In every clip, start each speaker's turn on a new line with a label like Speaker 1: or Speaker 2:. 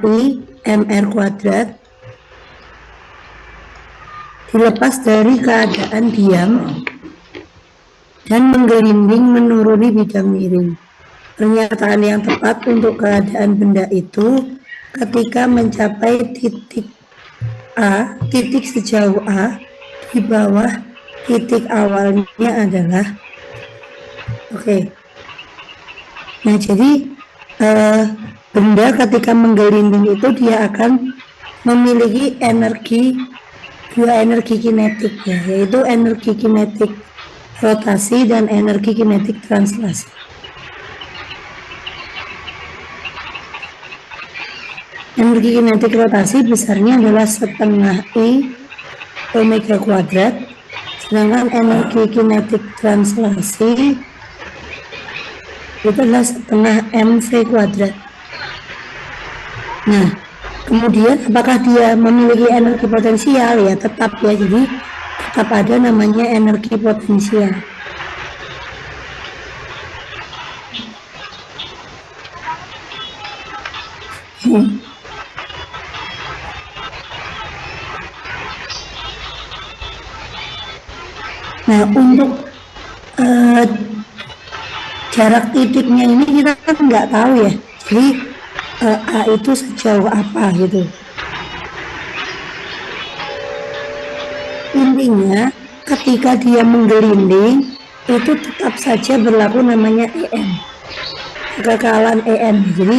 Speaker 1: mr kuadrat dilepas dari keadaan diam dan menggelinding menuruni bidang miring. Pernyataan yang tepat untuk keadaan benda itu ketika mencapai titik A, titik sejauh A di bawah titik awalnya adalah Nah, jadi benda ketika menggelinding itu dia akan memiliki dua energi kinetik ya, yaitu energi kinetik rotasi dan energi kinetik translasi. Energi kinetik rotasi besarnya adalah setengah I omega kuadrat, sedangkan energi kinetik translasi itu adalah setengah mv kuadrat. Nah, kemudian apakah dia memiliki energi potensial? Ya tetap ya, jadi tetap ada namanya energi potensial. Nah, untuk jarak titiknya ini kita kan nggak tahu ya, jadi A itu sejauh apa gitu. Intinya ketika dia menggelinding itu tetap saja berlaku namanya EM, kekekalan EM. Jadi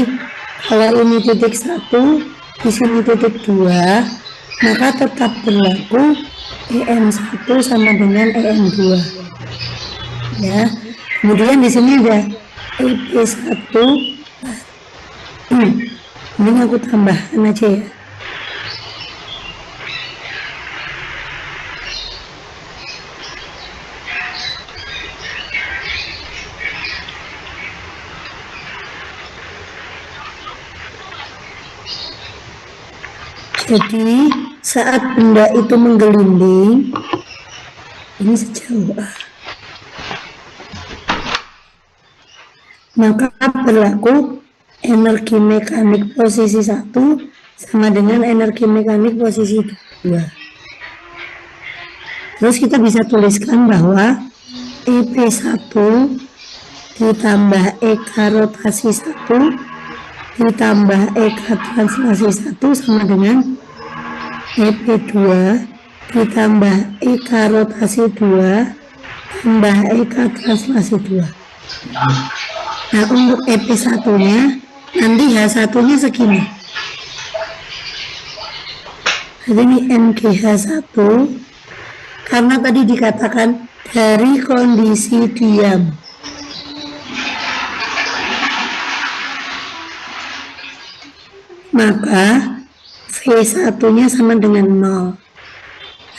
Speaker 1: kalau ini titik 1, di sini titik 2, maka tetap berlaku EM1 sama dengan EM2 ya. Kemudian di sini ada EP1. Ini aku tambahkan aja ya. Jadi saat benda itu menggelinding, ini sejauh A, maka berlaku energi mekanik posisi 1 sama dengan energi mekanik posisi 2. Terus kita bisa tuliskan bahwa EP1 ditambah EK rotasi 1 ditambah EK translasi 1 sama dengan EP2 ditambah EK rotasi 2 tambah EK translasi 2. Nah, untuk EP1 nya nanti H1 nya segini. Jadi ini NGH1 karena tadi dikatakan dari kondisi diam. Maka V1 nya sama dengan 0.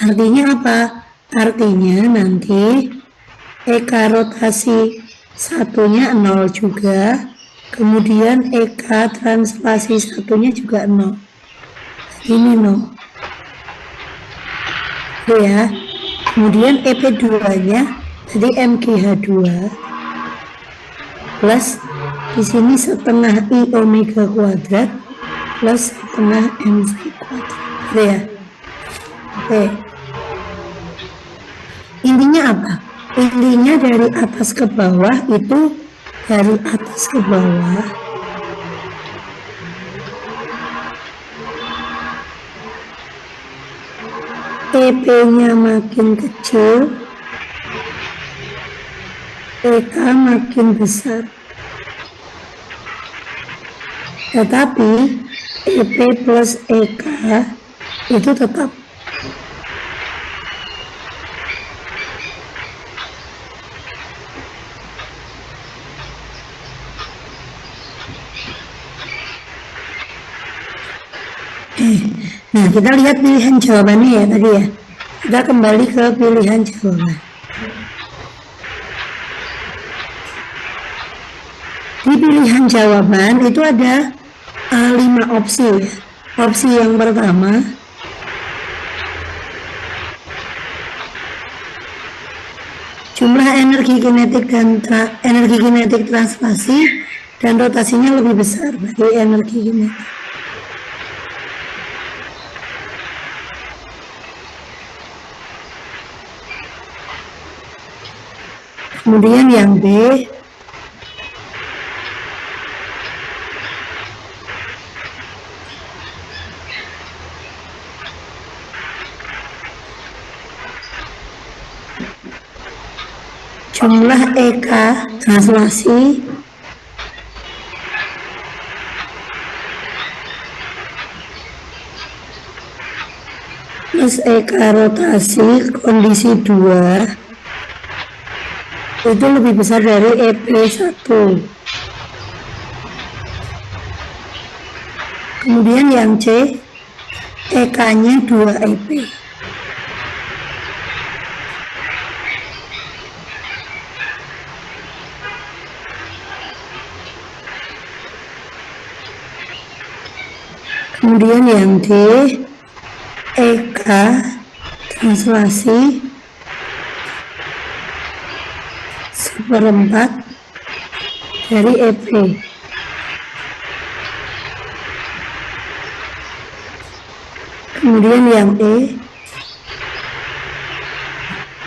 Speaker 1: Artinya apa? Artinya nanti EK rotasi 1-nya 0 juga, kemudian EK translasi 1-nya juga 0. Ini 0. Oke ya. Kemudian EP2 nya jadi MGH2 plus di sini setengah I omega kuadrat plus setengah mv kuadrat. Oke ya. Oke. Intinya apa? Intinya dari atas ke bawah itu, dari atas ke bawah EP-nya makin kecil, EK makin besar. Tetapi EP plus EK itu tetap. Nah, kita lihat pilihan jawabannya ya tadi ya. Kita kembali ke pilihan jawaban. Di pilihan jawaban itu ada 5 opsi ya. Opsi yang pertama, jumlah energi kinetik dan energi kinetik translasi dan rotasinya lebih besar dari energi kinetik. Kemudian yang B, jumlah EK translasi plus EK rotasi kondisi 2 itu lebih besar dari EP1. Kemudian yang C, EK-nya 2 EP. Kemudian yang D, EK translasi 1/4 dari EP. Kemudian yang E,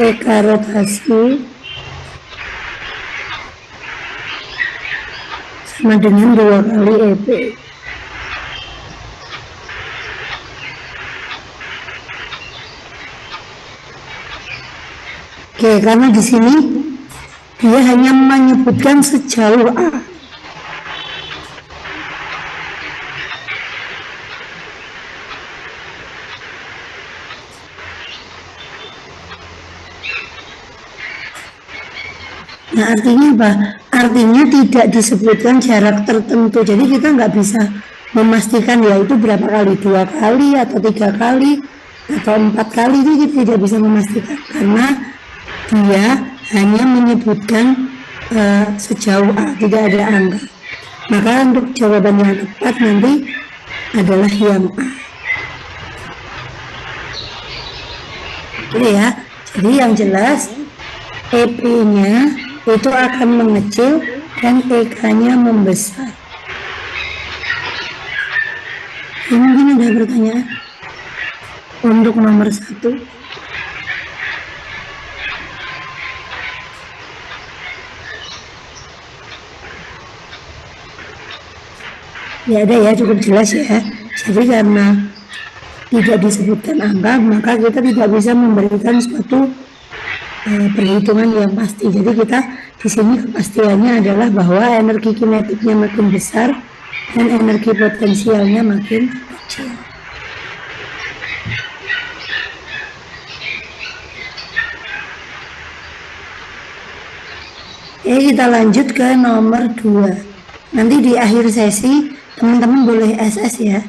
Speaker 1: EK rotasi sama dengan 2 kali EP. Oke, karena di sini dia hanya menyebutkan sejauh A. Nah, artinya apa? Artinya tidak disebutkan jarak tertentu. Jadi kita nggak bisa memastikan ya itu berapa kali, 2 kali atau 3 kali atau 4 kali, itu kita tidak bisa memastikan karena dia hanya menyebutkan sejauh A, tidak ada angka. Maka untuk jawaban yang tepat nanti adalah yang A. Oke ya, jadi yang jelas EP-nya itu akan mengecil dan EK-nya membesar. Ini mungkin ada pertanyaan untuk nomor 1. Ya ada ya, cukup jelas ya. Jadi karena tidak disebutkan angka, maka kita tidak bisa memberikan suatu perhitungan yang pasti. Jadi kita di sini kepastiannya adalah bahwa energi kinetiknya makin besar dan energi potensialnya makin kecil. Oke, kita lanjut ke nomor 2. Nanti di akhir sesi teman-teman boleh SS ya.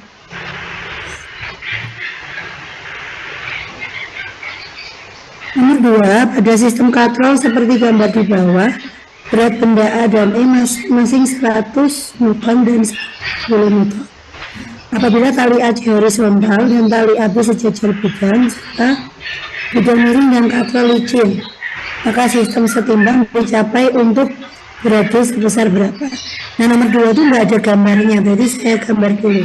Speaker 1: Nomor 2, pada sistem katrol seperti gambar di bawah, berat benda A dan E masing-masing 100 Newton dan 10 Newton. Apabila tali AC horizontal dan tali AB sejajar bidang serta bidang miring dan katrol licin, maka sistem setimbang dicapai untuk berada sebesar berapa. Nah, nomor 2 itu nggak ada gambarnya, berarti saya gambar dulu.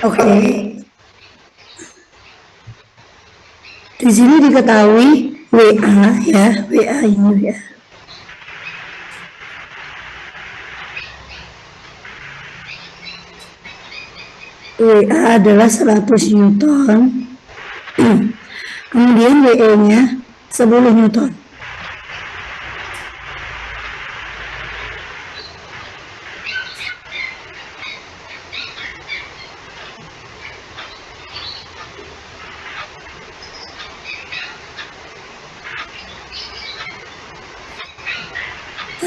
Speaker 1: Oke. Di sini diketahui WA ya, WA ini ya. WA adalah 100 Newton. Kemudian WE-nya 10 Newton.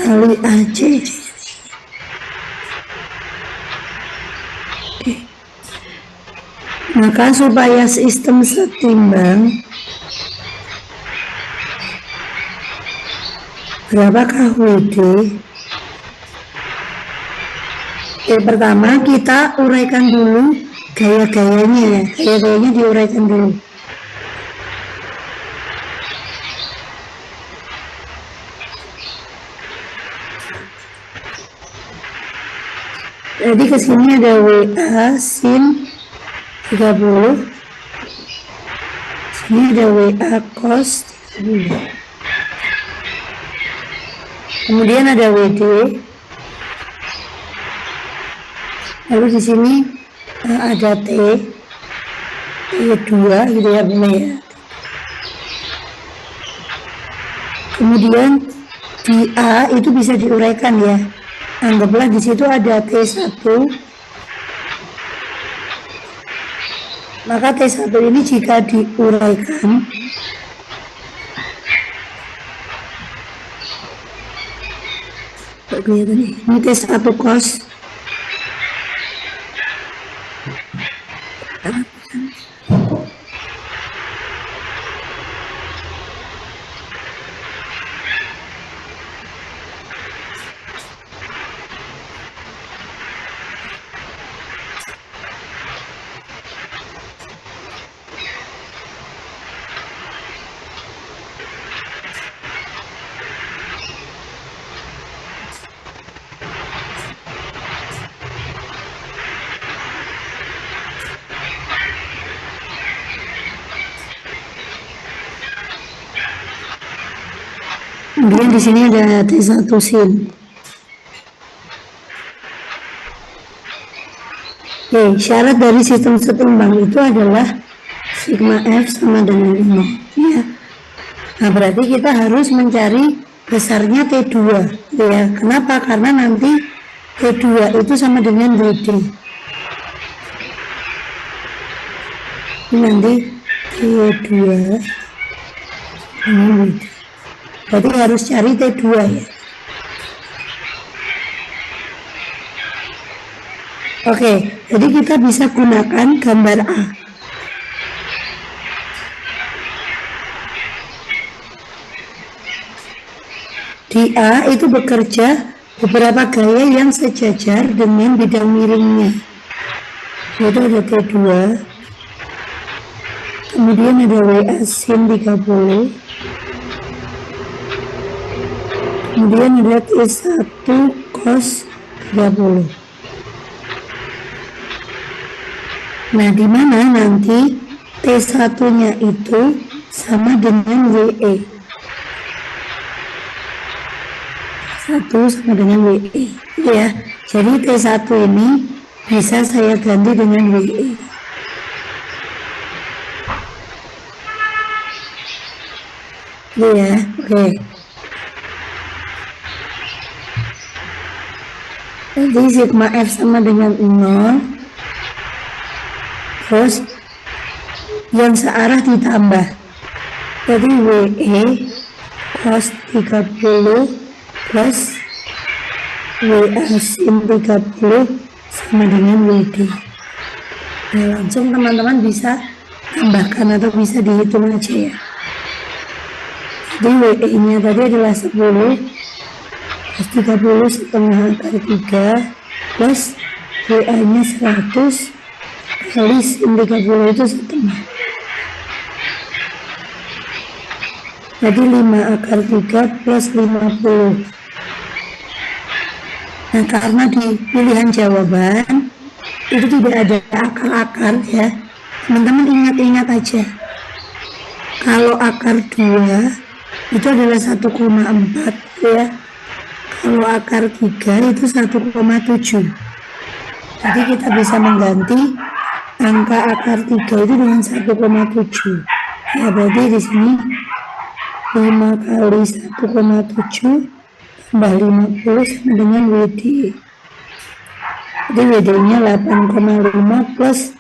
Speaker 1: Kali AC. Oke. Maka supaya sistem setimbang, berapakah WD? Pertama kita uraikan dulu gaya-gayanya ya. Gaya-gayanya diuraikan dulu. Jadi ke sini ada WA sin 30. Sini ada WA cos 30. Kemudian ada WD. Lalu di sini ada T2 gitu ya, boleh ya. Kemudian di A itu bisa diuraikan ya. Anggaplah di situ ada T1. Maka T1 ini jika diuraikan, kelihatan nih, ini T1 cos. Kemudian di sini ada T1 sin. Oke, syarat dari sistem setimbang itu adalah sigma F sama dengan 0 ya. Nah, berarti kita harus mencari besarnya T2 ya. Kenapa? Karena nanti T2 itu sama dengan WD. Ini nanti T2 ini WD. Berarti harus cari T2 ya. Oke, jadi kita bisa gunakan gambar A. Di A itu bekerja beberapa gaya yang sejajar dengan bidang miringnya. Yaitu ada T2. Kemudian ada WA sin 30. Kemudian ada T1 cos 30. Nah, di mana nanti T1-nya itu sama dengan WE. 1 sama dengan WE. Ya, jadi T1 ini bisa saya ganti dengan WE. Ya, oke. Jadi sigma F sama dengan 0. Terus yang searah ditambah. Jadi WE cos 30 plus WA sin 30 sama dengan WD. Nah, langsung teman-teman bisa tambahkan atau bisa dihitung aja ya. Jadi WE nya tadi adalah 10 plus 30 setengah akar 3 plus WA nya 100 kali sin 30 itu setengah. Jadi 5 akar 3 plus 50. Nah, karena di pilihan jawaban itu tidak ada akar-akar ya, teman-teman ingat-ingat aja. Kalau akar 2 itu adalah 1,4 ya. Kalau akar 3 itu 1,7. Jadi kita bisa mengganti angka akar 3 itu dengan 1,7. Ya berarti di sini 5 kali 1,7 tambah 50 sama dengan WD. Jadi WD-nya 8,5 plus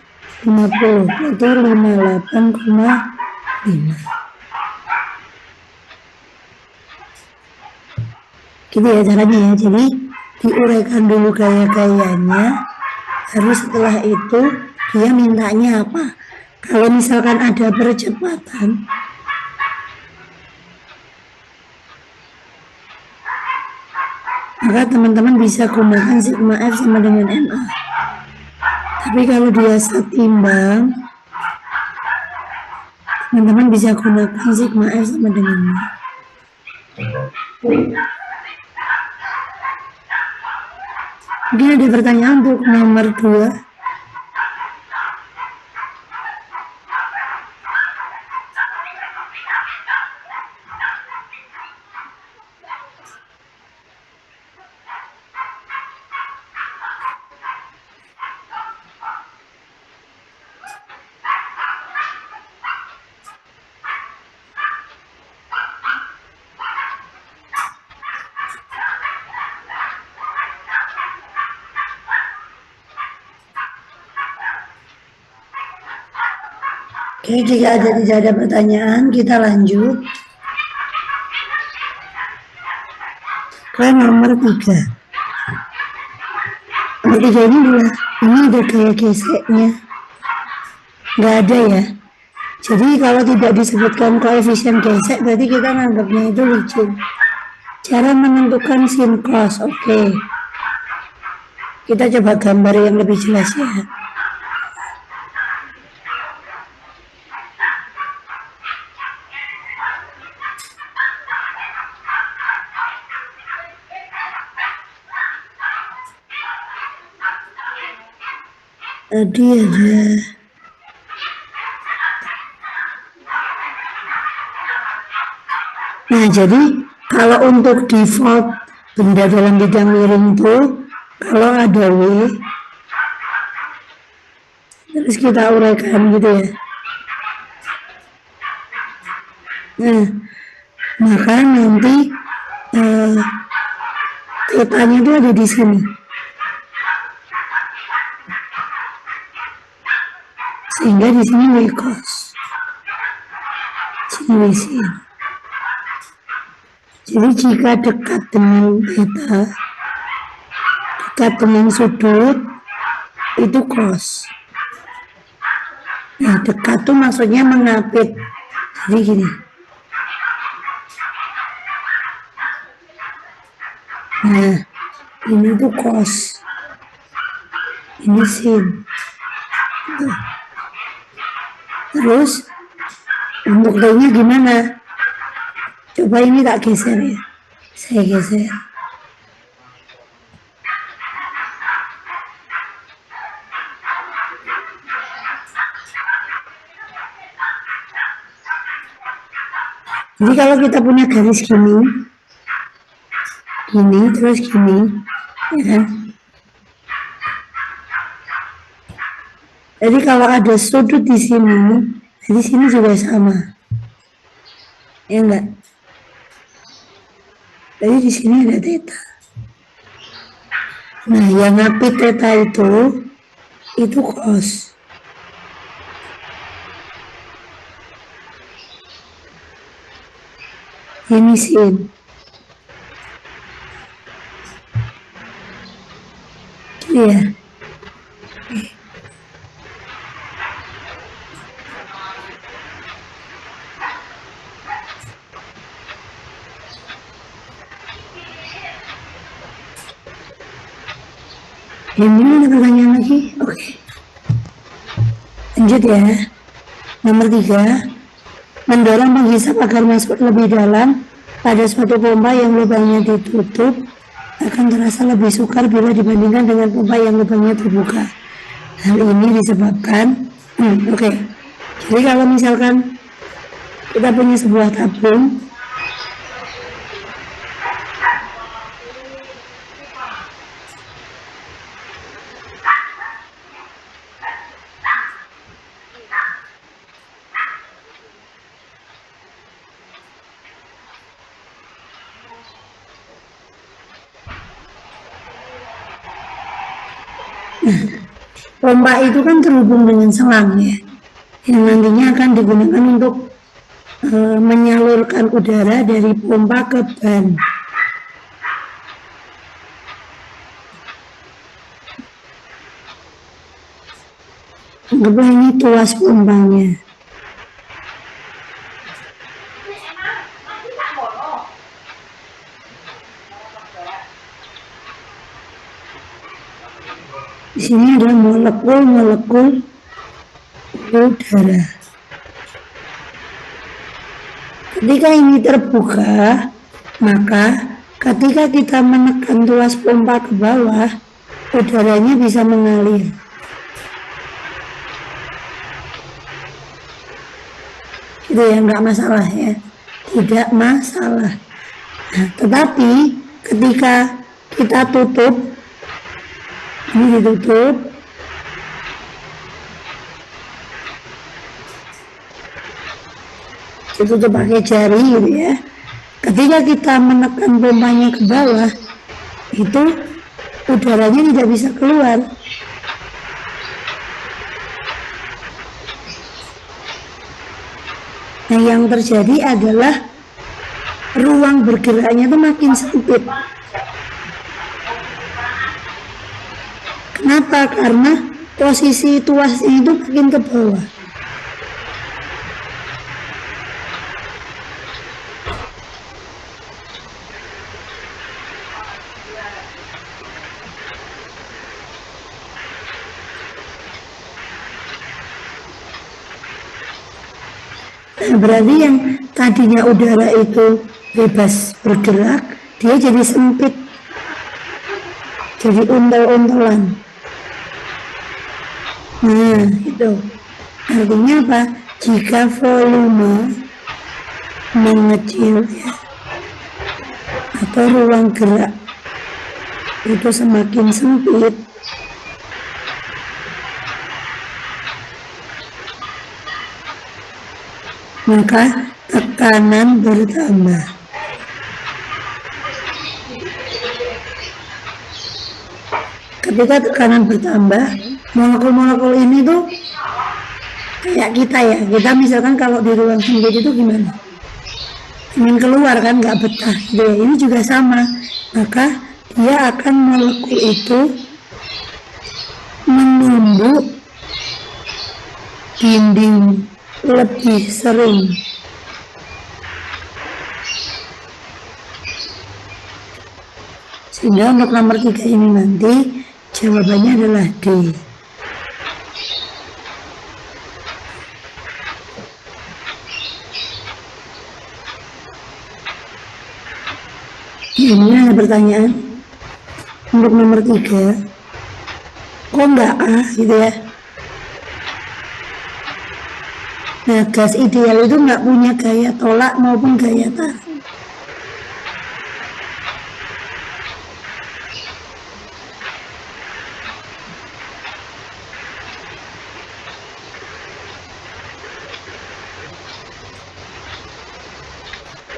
Speaker 1: 50, berarti 58,5. Gitu ya caranya ya. Jadi diuraikan dulu gaya-gayanya, baru setelah itu dia mintanya apa. Kalau misalkan ada percepatan, maka teman-teman bisa gunakan sigma F sama dengan MA. Tapi kalau dia setimbang, teman-teman bisa gunakan sigma F sama dengan MA. Mungkin ada pertanyaan untuk nomor 2. Oke, jika tidak ada pertanyaan, kita lanjut ke nomor 3. Nomor 3 ini adalah, ini ada gaya geseknya. Nggak ada ya. Jadi kalau tidak disebutkan koefisien gesek, berarti kita nganggapnya itu licin. Cara menentukan sin cos, oke. Kita coba gambar yang lebih jelas ya. Tadi ada nah jadi kalau untuk default benda dalam bidang miring itu kalau ada W terus kita uraikan gitu ya. Nah maka nanti tetanya itu ada di sini. Sehingga di sini W cos. Sini W sin. Jadi jika dekat dengan theta, dekat dengan sudut, itu cos. Nah, dekat tuh maksudnya mengapit. Jadi gini. Nah, ini tuh cos. Ini sin. Tuh. Terus, untuk D-nya gimana? Coba ini tak geser ya. Saya geser. Jadi kalau kita punya garis gini, terus gini, ya kan? Jadi kalau ada sudut di sini juga sama, ya enggak? Jadi di sini ada theta. Nah, yang ngapit theta itu cos. Ini sin. Iya. Ini ada pertanyaan lagi? Oke. Lanjut ya. Nomor 3. Mendorong penghisap agar masuk lebih dalam pada suatu pompa yang lubangnya ditutup akan terasa lebih sukar bila dibandingkan dengan pompa yang lubangnya terbuka. Hal ini disebabkan oke. Jadi kalau misalkan kita punya sebuah tabung, Pompa itu kan terhubung dengan selang ya, yang nantinya akan digunakan untuk menyalurkan udara dari pompa ke ban. Anggaplah ini tuas pompanya. Di sini ada molekul-molekul udara. Ketika ini terbuka, maka ketika kita menekan tuas pompa ke bawah, udaranya bisa mengalir. Itu ya, nggak masalah ya, tidak masalah. Nah, tetapi ketika kita tutup, ini ditutup, ditutup pakai jari gitu ya. Ketika kita menekan pompanya ke bawah, itu udaranya tidak bisa keluar. Nah, yang terjadi adalah ruang bergeraknya itu makin sempit. Kenapa? Karena posisi tuasnya itu makin ke bawah. Nah, berarti yang tadinya udara itu bebas bergerak, dia jadi sempit, jadi untel-untelan. Nah, itu artinya apa? Jika volume mengecil ya, atau ruang gerak itu semakin sempit, maka tekanan bertambah. Ketika tekanan bertambah, molekul-molekul ini tuh kayak kita ya, kita misalkan kalau di ruang sempit itu gimana? Ingin keluar kan, nggak betah gitu ya. Ini juga sama, maka dia akan molekul itu menumbuk dinding lebih sering. Sehingga untuk nomor 3 ini nanti jawabannya adalah D. Ini ada pertanyaan untuk nomor 3, kok enggak A gitu ya. Nah, gas ideal itu nggak punya gaya tolak maupun gaya tarik.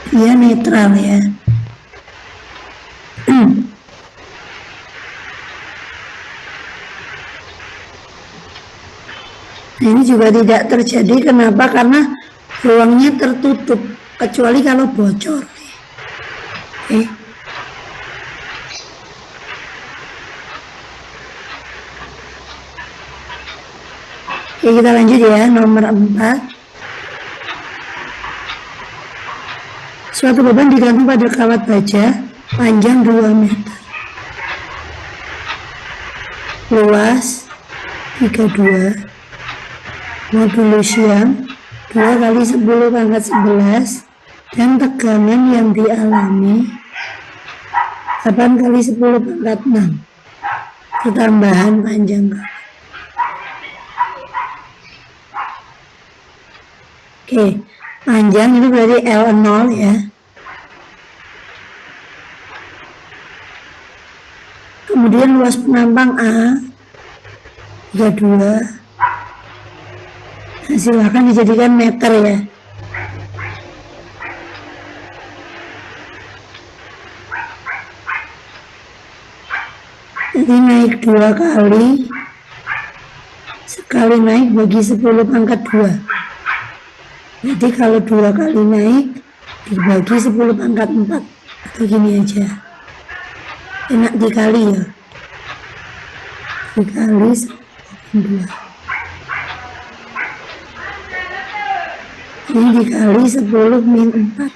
Speaker 1: Dia netral ya. Nah, ini juga tidak terjadi. Kenapa? Karena ruangnya tertutup, kecuali kalau bocor. Oke. Oke, kita lanjut ya, nomor 4. Suatu beban digantung pada kawat baja panjang 2 meter. Luas 32. Modulus yang 2 kali 10 pangkat 11 dan tekanan yang dialami 8 kali 10 pangkat 6 pertambahan panjang kawat. Oke, panjang itu berarti L0 ya. Kemudian luas penampang A 32. Nah, silahkan dijadikan meter ya. Jadi naik 2 kali kali naik bagi 10 pangkat 2. Jadi kalau 2 kali naik dibagi 10 pangkat 4. Atau gini aja. Enak dikali ya. Dikali 2. Ini dikali 10 min 4.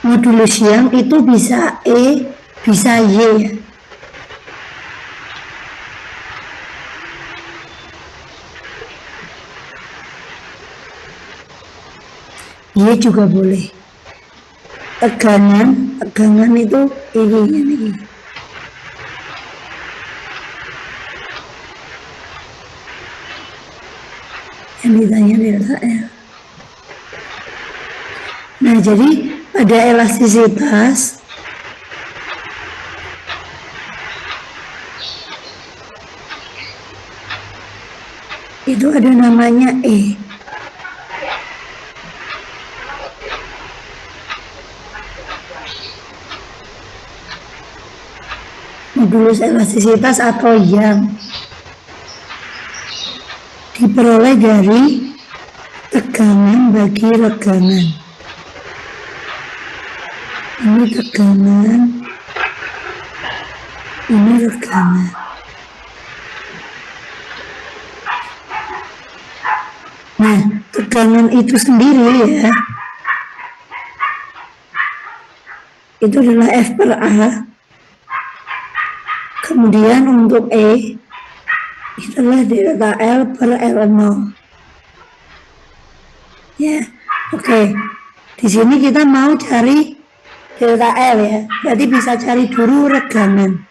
Speaker 1: Modulus yang itu bisa E, bisa Y ya. Y juga boleh. Tegangan itu ini. Yang ditanya delta L. Nah, jadi pada elastisitas itu ada namanya E. Modulus elastisitas atau yang diperoleh dari tegangan bagi regangan. Ini tegangan, ini regangan. Nah, tegangan itu sendiri ya, itu adalah F per A. Kemudian untuk E, itulah delta L per L0. Ya, oke. Di sini kita mau cari delta L ya, berarti bisa cari dulu regangan.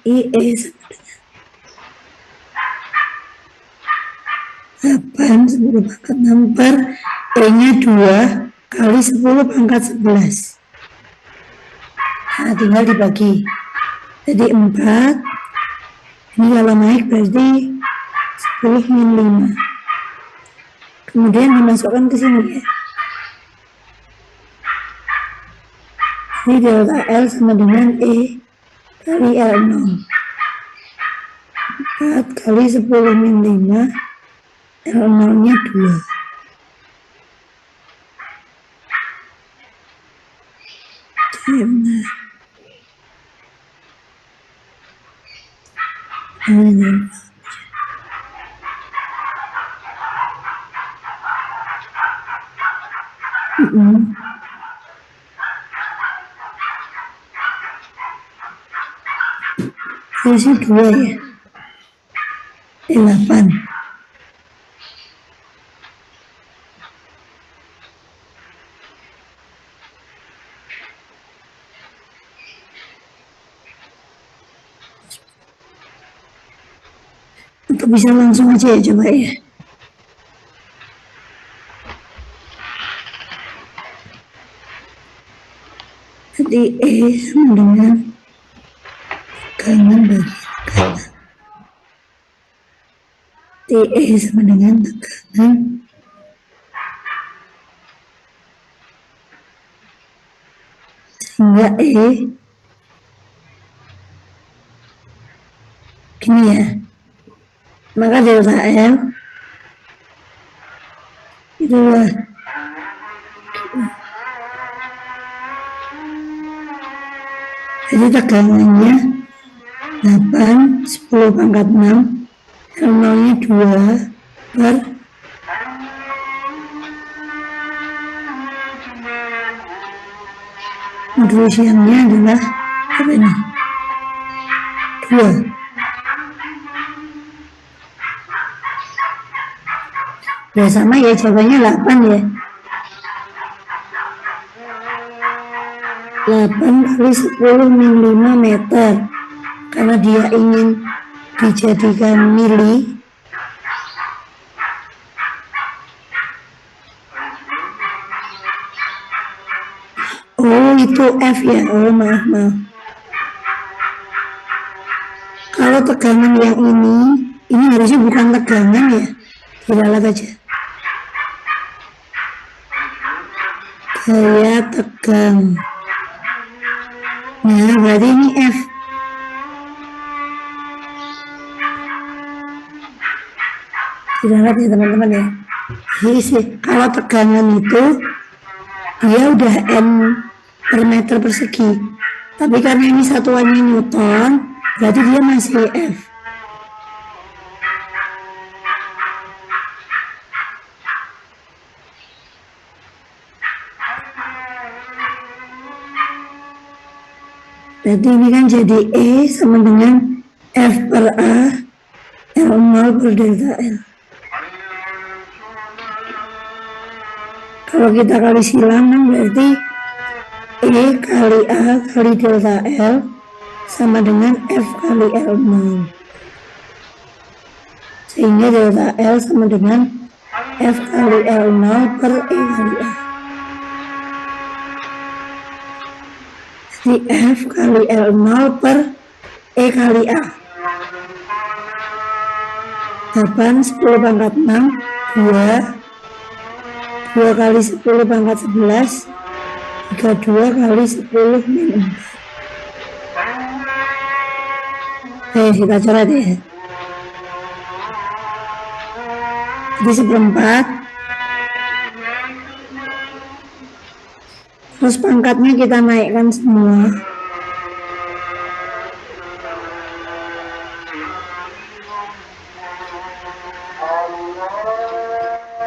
Speaker 1: IE sama dengan 8 10 pangkat 6 per E-nya 2 kali 10 pangkat 11. Nah, tinggal dibagi. Jadi 4. Ini kalau naik berarti 10 min 5. Kemudian dimasukkan ke sini ya. Ini delta L sama dengan E kali L0. 4 kali 10 min 5. L0-nya 2. Benar. Ini 2 ya. 8. Atau bisa langsung aja ya, coba ya. Jadi E sama dengan tegangan bagi tegangan. E sama dengan tegangan sehingga E gini ya, maka delta L itulah jadi tegangannya 8 10 pangkat 6 L0-nya 2 per modulus yang-nya adalah apa ini? 2. Udah sama ya, jawabannya 8 ya. 8 kali 10 min 5 meter. Karena dia ingin dijadikan mili. Oh, itu F ya. Oh, maaf. Kalau tegangan yang ini harusnya bukan tegangan ya. Diralat aja. Gaya tegang. Nah, berarti ini F. Tidak ya teman-teman ya. Jadi sih, kalau tegangan itu dia udah N per meter persegi. Tapi karena ini satuannya Newton, berarti dia masih F. Berarti ini kan jadi E sama dengan F per A, L0 per delta L. Kalau kita kali silang kan berarti E kali A kali delta L sama dengan F kali L0. Sehingga delta L sama dengan F kali L0 per E kali A. Jadi F kali L0 per E kali A. 8, 10 pangkat 6, 2 kali 10 pangkat 11, 32 kali 10 min 4. Kita coret ya. Jadi seperempat. Terus pangkatnya kita naikkan semua.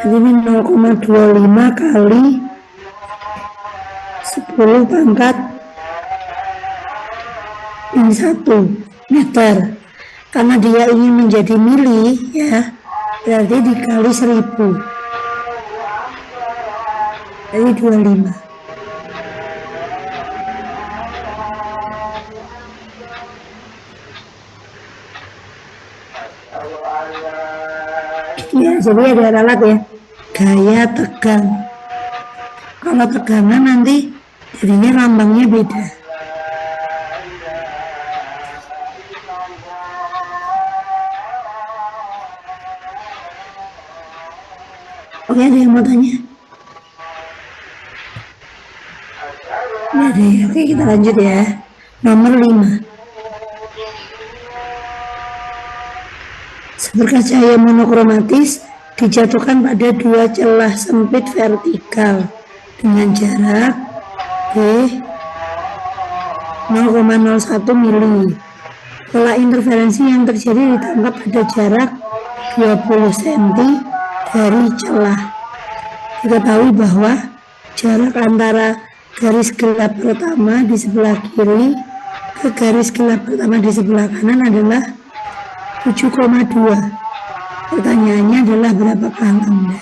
Speaker 1: Jadi ini 0,25 kali 10 pangkat min 1 meter. Karena dia ingin menjadi mili ya, berarti dikali 1000. Jadi 25. Ya, jadi ada alat ya, gaya tegang. Kalau tegangan nanti jadinya lambangnya beda. Oke, ada yang mau tanya? Ya deh, oke kita lanjut ya. Nomor 5. Seberkas cahaya monokromatis dijatuhkan pada dua celah sempit vertikal dengan jarak B 0,01 mili. Pola interferensi yang terjadi ditangkap pada jarak 20 cm dari celah. Diketahui bahwa jarak antara garis gelap pertama di sebelah kiri ke garis gelap pertama di sebelah kanan adalah 7,2. Pertanyaannya adalah berapakah lambda?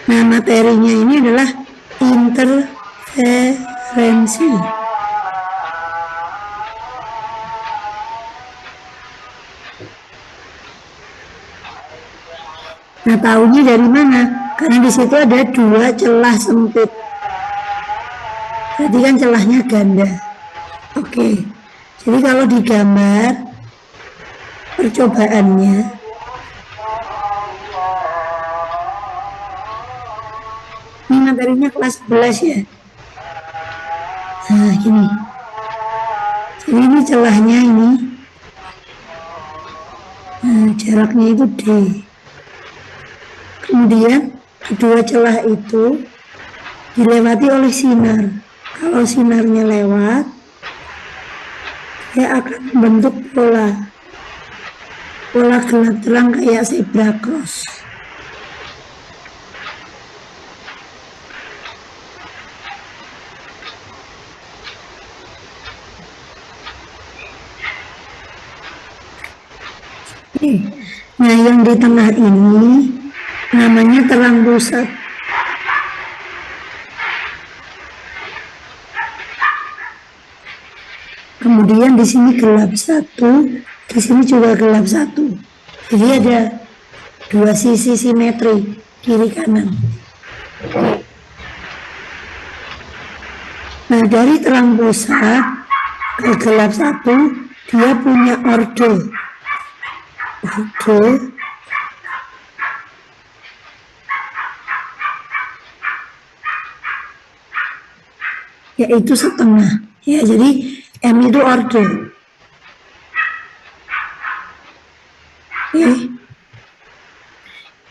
Speaker 1: Nah, materinya ini adalah interferensi. Nah, tahunya dari mana? Karena di situ ada dua celah sempit. Berarti kan celahnya ganda. Oke. Jadi kalau digambar percobaannya, ini materinya kelas 11 ya. Nah, gini. Jadi ini celahnya ini. Nah, jaraknya itu D. Kemudian kedua celah itu dilewati oleh sinar. Kalau sinarnya lewat, dia akan membentuk pola gelap terang kayak zebra cross. Nah, yang di tengah ini namanya terang pusat. Kemudian di sini gelap satu, di sini juga gelap satu. Jadi ada dua sisi simetri kiri kanan. Nah, dari terang pusat ke gelap satu, dia punya orde. yaitu setengah. Ya, jadi M itu order. Oke.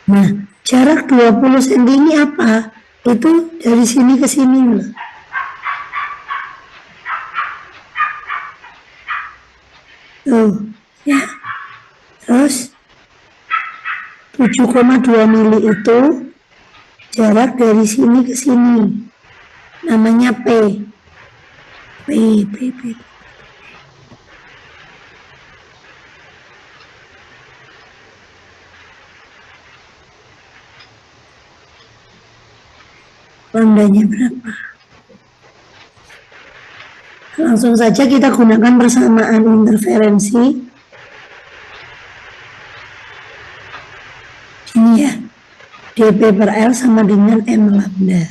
Speaker 1: Nah, jarak 20 cm ini apa? Itu dari sini ke sini loh. Tuh, ya. Terus 7,2 mili itu jarak dari sini ke sini. Namanya P. P. Lambdanya berapa? Langsung saja kita gunakan persamaan interferensi. Ini ya, dP per L sama dengan M lambda.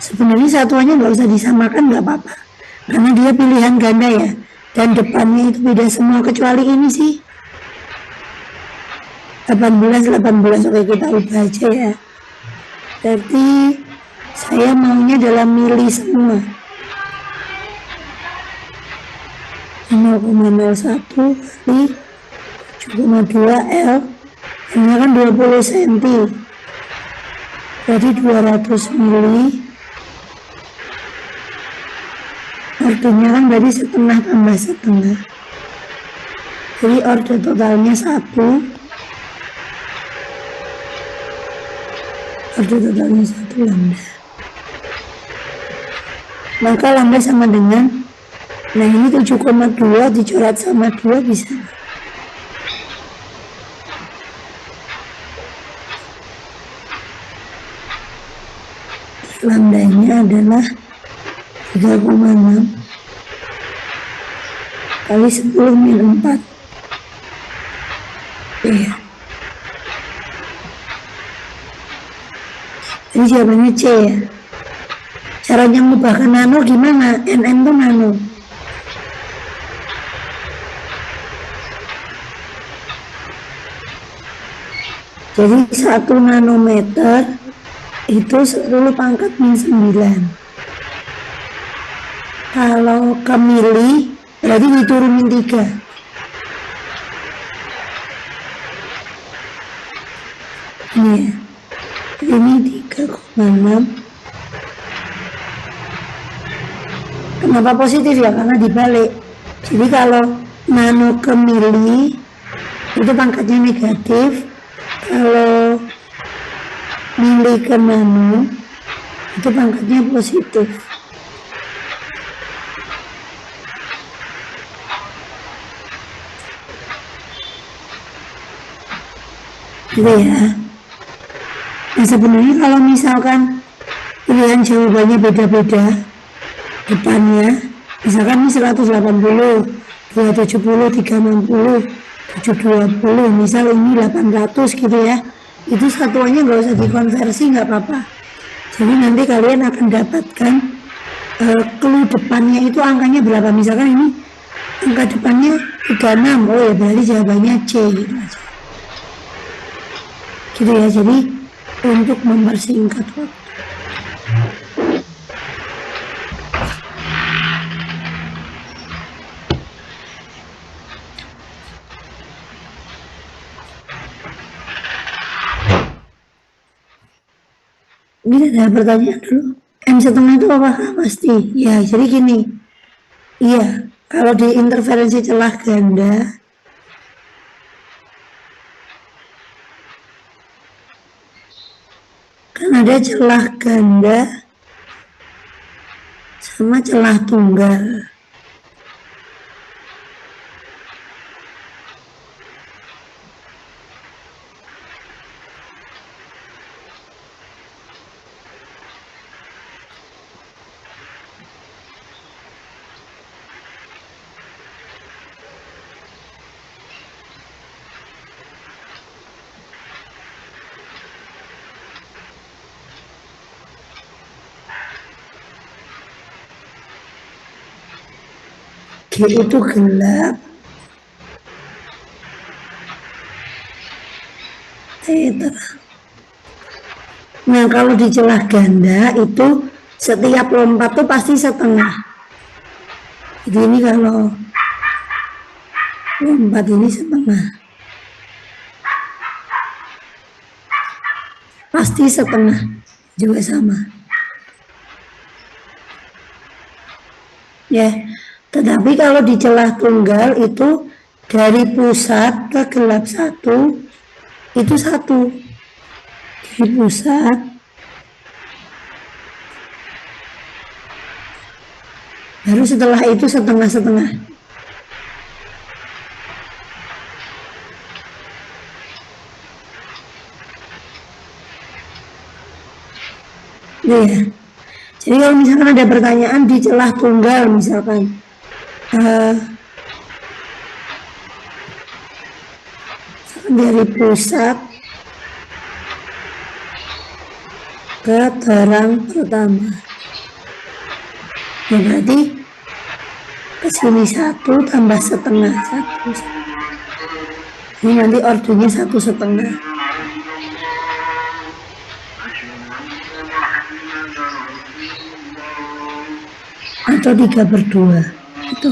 Speaker 1: Sebenarnya satuannya nggak usah disamakan, nggak apa-apa, karena dia pilihan ganda ya, dan depannya itu beda semua kecuali ini sih 18. Oke, kita ubah aja ya. Berarti saya maunya dalam mili semua. 0,01 kali 7,2 L, ini kan 20 cm, jadi 200 mili. Ordernya kan berarti setengah tambah setengah, jadi order totalnya 1. Order totalnya 1 lambda. Maka lambda sama dengan, nah ini 7,2 dicoret sama 2 bisa. Lambdanya adalah 3,6 kali 10 min 4. Ya. Ini jawabannya C ya. Caranya mengubah ke nano gimana? NM itu nano. Jadi 1 nanometer itu 10 pangkat min 9. Kalau ke mili berarti diturunin 3. Ini ya. Ini 3,6. Kenapa positif ya? Karena dibalik. Jadi kalau nano ke mili itu pangkatnya negatif. Kalau mili ke nano itu pangkatnya positif. Gitu ya. Nah sebenarnya kalau misalkan pilihan jawabannya beda-beda depannya, misalkan ini 180, 270, 360, 720, misal ini 800 gitu ya, itu satuannya nggak usah dikonversi, nggak apa-apa. Jadi nanti kalian akan dapatkan clue depannya itu angkanya berapa. Misalkan ini angka depannya 36, oh ya berarti jawabannya C gitu aja. Gitu ya, jadi untuk mempersingkat waktu. Ini ada pertanyaan dulu. M setengah itu apakah pasti? Ya, jadi gini. Iya, kalau di interferensi celah ganda, kan ada celah ganda sama celah tunggal. G itu gelap, T terang. Nah, kalau di celah ganda itu setiap lompat tuh pasti setengah. Jadi ini kalau lompat ini setengah. Pasti setengah juga sama. Ya, tetapi kalau di celah tunggal itu dari pusat ke gelap satu itu satu. Dari pusat baru setelah itu setengah-setengah. Ya. Jadi kalau misalkan ada pertanyaan di celah tunggal misalkan dari pusat ke terang pertama, ya berarti kesini satu tambah setengah satu. Ini nanti ordernya satu setengah. Atau 3/2 itu.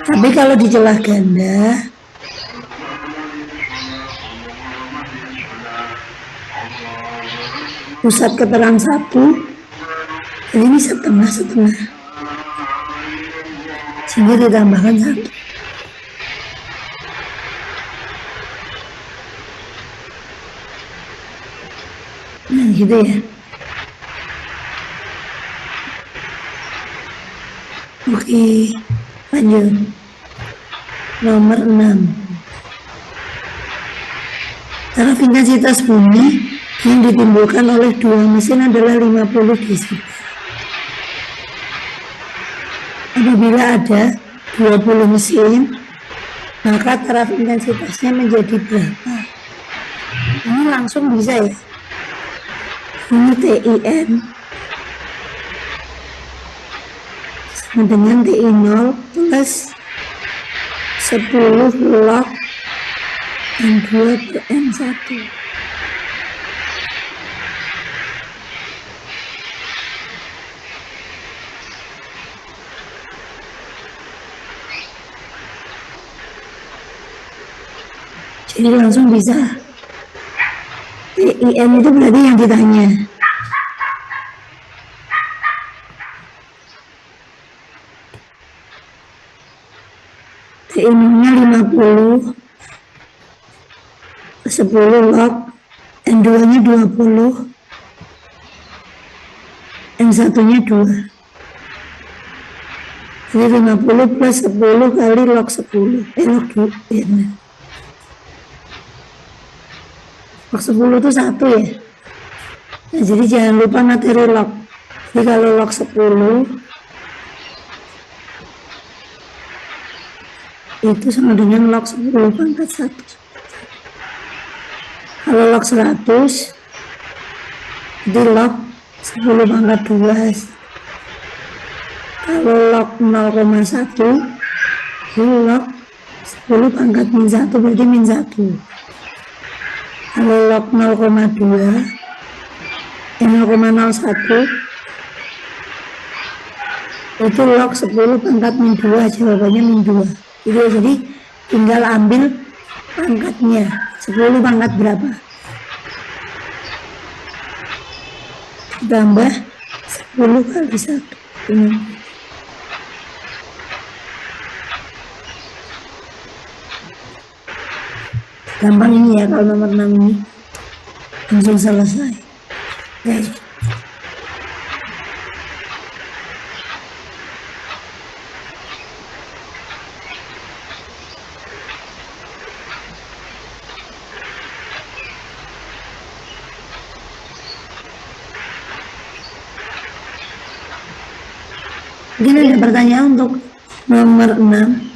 Speaker 1: Tapi kalau di celah ganda pusat ke terang satu, jadi ini setengah-setengah, sehingga ditambahkan satu. Nah gitu ya. Oke, lanjut. Nomor 6. Taraf intensitas bumi yang ditimbulkan oleh dua mesin adalah 50 desibel. Apabila ada 20 mesin, maka taraf intensitasnya menjadi berapa? Ini langsung bisa ya. Ini TIN sama dengan TI0 plus 10 log N2 per N1. Jadi langsung bisa. TIN itu berarti yang ditanya. TIN-nya 50, 10 log, N2-nya 20, N1-nya 2. Jadi 50 plus 10 kali log 10. Log 2. Ya benar. Log 10 itu 1 ya. Nah, jadi jangan lupa materi log. Jadi kalau log 10 itu sama dengan log 10 pangkat 1. Kalau log 100 itu log 10 pangkat 12. Kalau log 0,1 itu log 10 pangkat min 1 berarti min 1. Kalau log 0,2 0,01 itu log 10 pangkat min 2, jawabannya min 2. Jadi tinggal ambil pangkatnya, 10 pangkat berapa, tambah 10 kali 1. Gampang ini ya kalau nomor 6 ini, langsung selesai guys. Mungkin ada pertanyaan untuk nomor 6.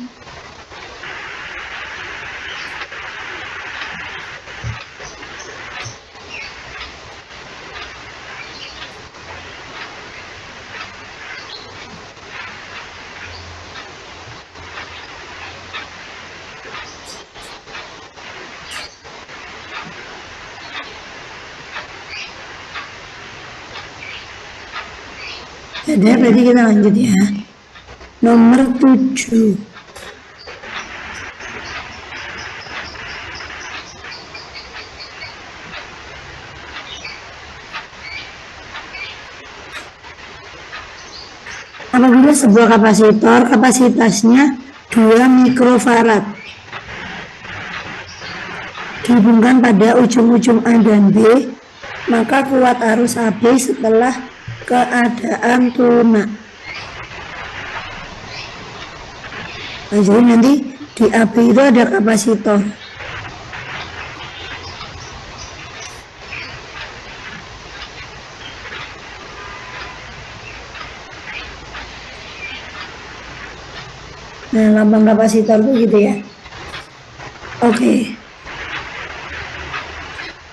Speaker 1: Ada, berarti kita lanjut ya. Nomor 7. Apabila sebuah kapasitor kapasitasnya 2 mikrofarad dihubungkan pada ujung-ujung A dan B, maka kuat arus AB setelah keadaan tunak. Nah, jadi nanti di AB itu ada kapasitor. Nah, lambang kapasitor itu gitu ya. Oke.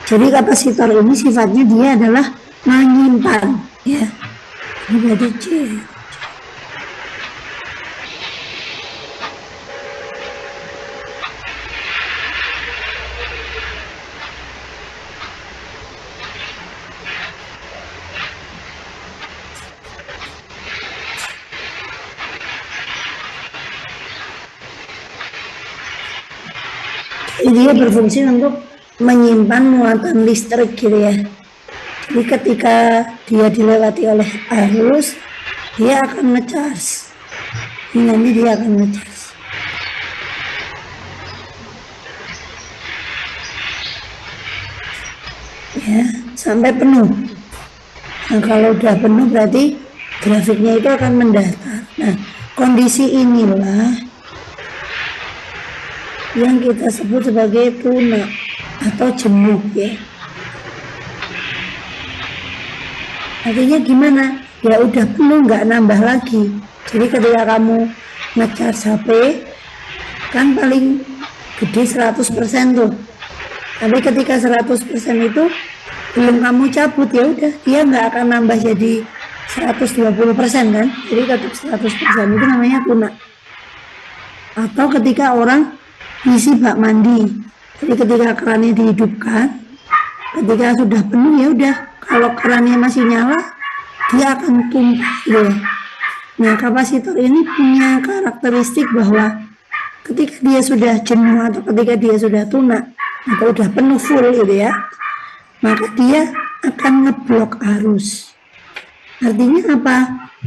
Speaker 1: Jadi kapasitor ini sifatnya dia adalah menyimpan, ya. Ini berarti C. Jadi dia berfungsi untuk menyimpan muatan listrik gitu ya. Jadi ketika dia dilewati oleh arus, dia akan ngecas. Ini nanti dia akan ngecas. Ya, sampai penuh. Nah, kalau udah penuh berarti grafiknya itu akan mendatar. Nah, kondisi inilah yang kita sebut sebagai tunak atau jenuh ya. Artinya gimana? Ya udah penuh, nggak nambah lagi. Jadi ketika kamu ngecas HP kan paling gede 100% tuh. Tapi ketika 100% itu belum kamu cabut, ya udah dia nggak akan nambah jadi 120% kan. Jadi tetap 100%, itu namanya tunak. Atau ketika orang isi bak mandi, jadi ketika kerannya dihidupkan, ketika sudah penuh ya udah, kalau kerannya masih nyala dia akan tumpah gitu ya. Nah, kapasitor ini punya karakteristik bahwa ketika dia sudah jenuh atau ketika dia sudah tunak atau udah penuh full gitu ya, maka dia akan ngeblok arus. Artinya apa?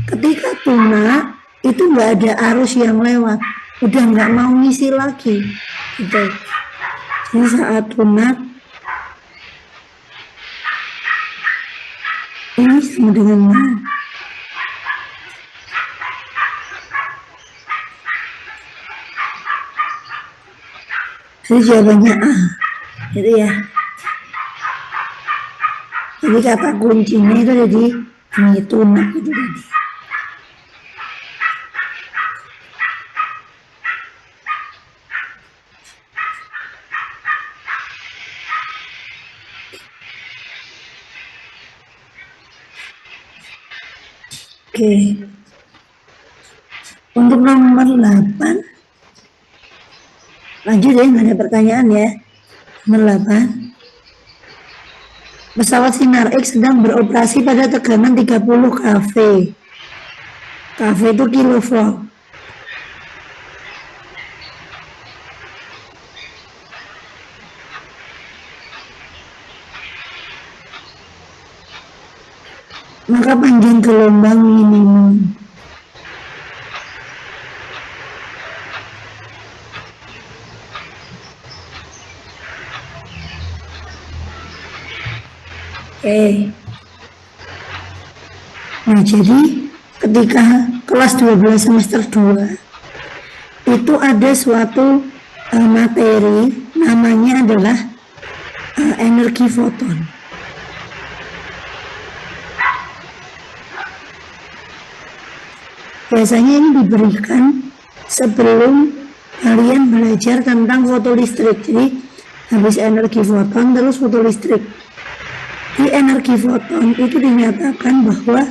Speaker 1: Ketika tunak itu nggak ada arus yang lewat, udah nggak mau ngisi lagi gitu. Jadi saat tunak ini sama dengan nol. Jadi jawabannya A gitu ya. Jadi kata kuncinya itu jadi ini tunak itu tadi. Oke. Untuk nomor 8 lanjut ya, nggak ada pertanyaan ya. Nomor 8. Pesawat Sinar X sedang beroperasi pada tegangan 30 kV. kV itu kilovolt. Maka panjang gelombang minimum. Oke. Nah, jadi ketika kelas 12 semester 2 itu ada suatu materi namanya adalah energi foton. Biasanya ini diberikan sebelum kalian belajar tentang fotolistrik. Jadi habis energi foton terus fotolistrik. Di energi foton itu dinyatakan bahwa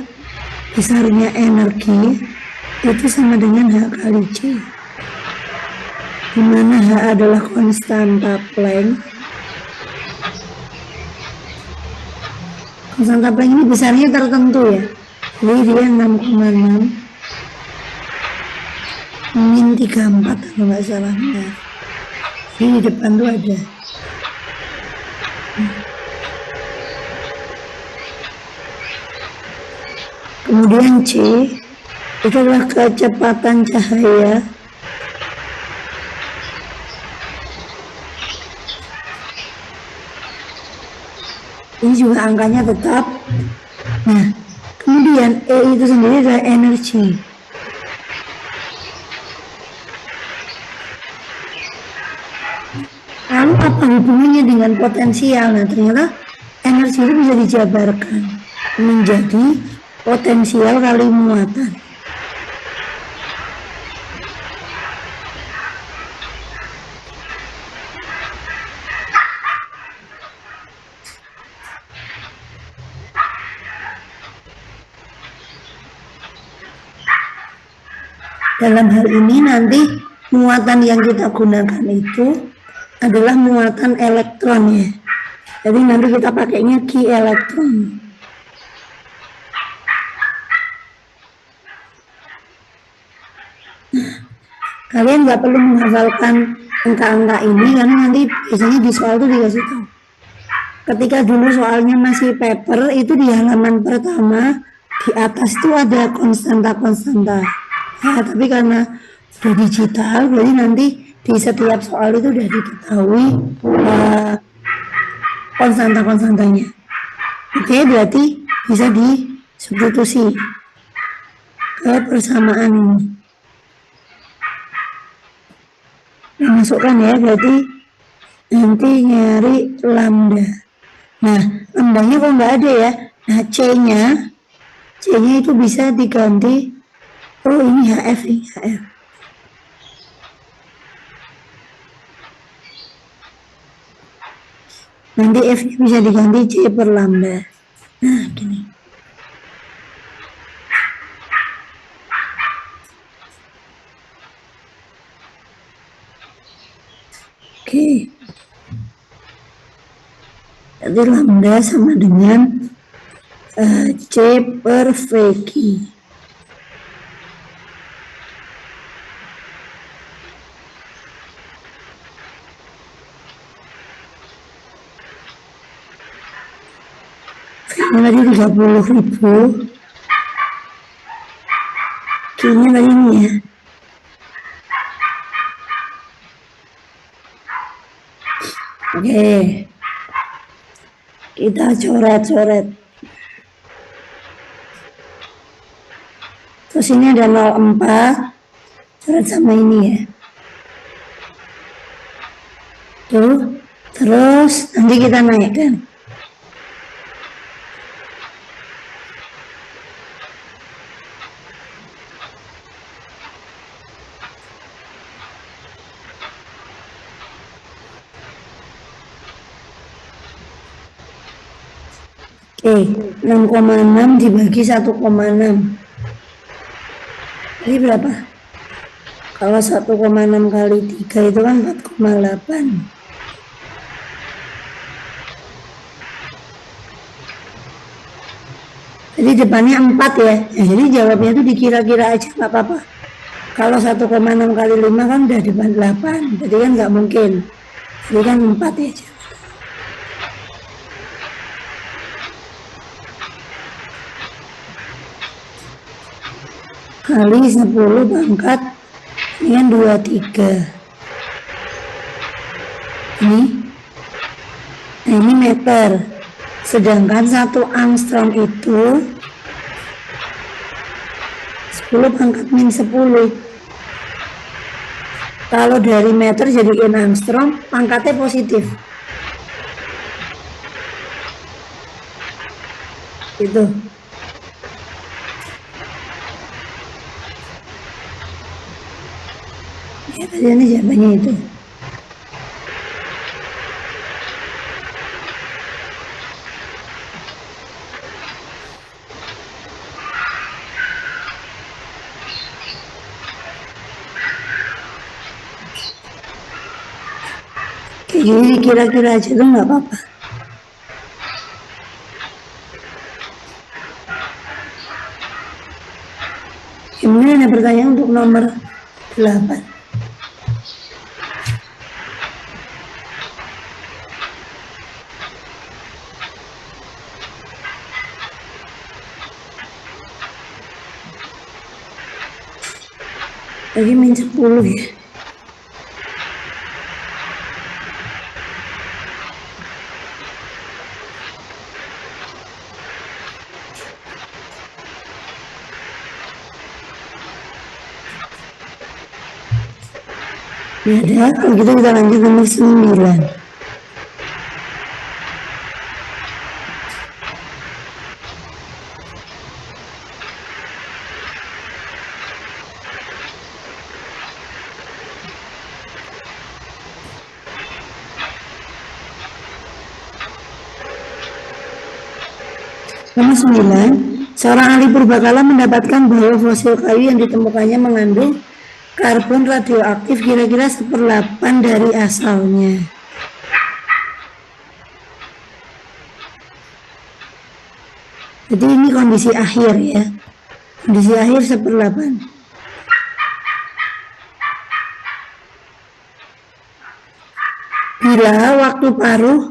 Speaker 1: besarnya energi itu sama dengan H kali C, di mana H adalah konstanta Planck. Konstanta Planck ini besarnya tertentu ya. Jadi dia 6,6 min 34 kalau nggak salah. Nah, jadi di depan tuh ada. Kemudian C itu adalah kecepatan cahaya ini juga angkanya tetap. Nah, kemudian E itu sendiri adalah energi. Lalu apa hubungannya dengan potensial? Nah, ternyata energi itu bisa dijabarkan menjadi potensial kali muatan. Dalam hal ini nanti muatan yang kita gunakan itu adalah muatan elektron ya. Jadi nanti kita pakainya Q elektron. Nah, kalian nggak perlu menghafalkan angka-angka ini karena nanti biasanya di soal itu dikasih tahu. Ketika dulu soalnya masih paper itu di halaman pertama di atas itu ada konstanta-konstanta. Ya, tapi karena sudah digital, jadi nanti di setiap soal itu sudah diketahui konstanta-konstantanya. Oke, berarti bisa disubstitusi ke persamaan ini. Nah, masukkan ya, berarti nanti nyari lambda. Nah, lambdanya kok nggak ada ya? Nah, C-nya itu bisa diganti. Oh, ini HF nih, HF. Nanti F-nya bisa diganti C per lambda. Nah, gini. Oke. Jadi lambda sama dengan C per VQ. V-nya tadi 30.000. Q-nya tadi ini ya. Oke. Kita coret-coret. Terus ini ada 0,4. Coret sama ini ya. Tuh. Terus nanti kita naikkan. Oke, 6,6 dibagi 1,6. Jadi berapa? Kalau 1,6 kali 3 itu kan 4,8. Jadi depannya 4 ya. Nah, jadi jawabnya itu dikira-kira aja nggak apa-apa. Kalau 1,6 kali 5 kan udah depan 8. Jadi kan nggak mungkin. Jadi kan 4 ya. Kali 10 pangkat dengan 23. Ini. Nah, ini meter. Sedangkan 1 angstrom itu 10 pangkat min 10. Kalau dari meter jadiin angstrom, pangkatnya positif. Itu. Ya, tadi ini jawabannya itu. Jadi kira-kira aja tuh nggak apa-apa. Kemudian ada pertanyaan untuk nomor 8. Lagi min 10 ya. Ya, kalau gitu kita lanjut nomor 9. Nomor 9, seorang ahli purbakala mendapatkan bahwa fosil kayu yang ditemukannya mengandung karbon radioaktif kira-kira 1/8 dari asalnya. Jadi ini kondisi akhir ya. Kondisi akhir 1/8. Bila waktu paruh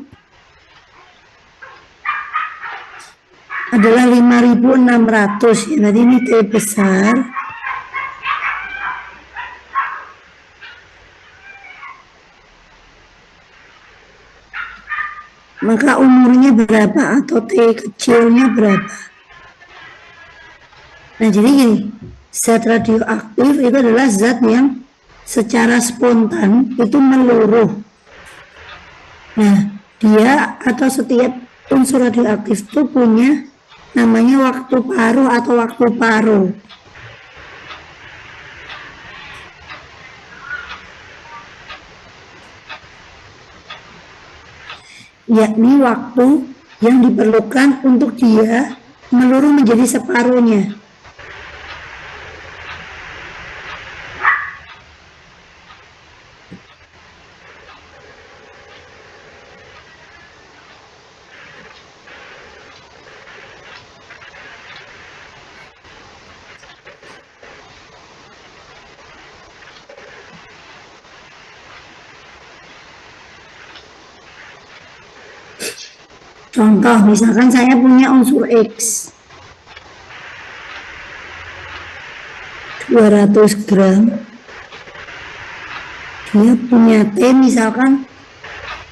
Speaker 1: adalah 5.600 ya, tadi ini T besar. Maka umurnya berapa atau T kecilnya berapa? Nah jadi gini, zat radioaktif itu adalah zat yang secara spontan itu meluruh. Nah dia atau setiap unsur radioaktif itu punya namanya waktu paruh atau waktu paruh. Yakni waktu yang diperlukan untuk dia meluruh menjadi separuhnya. Contoh, misalkan saya punya unsur X 200 gram, dia punya T misalkan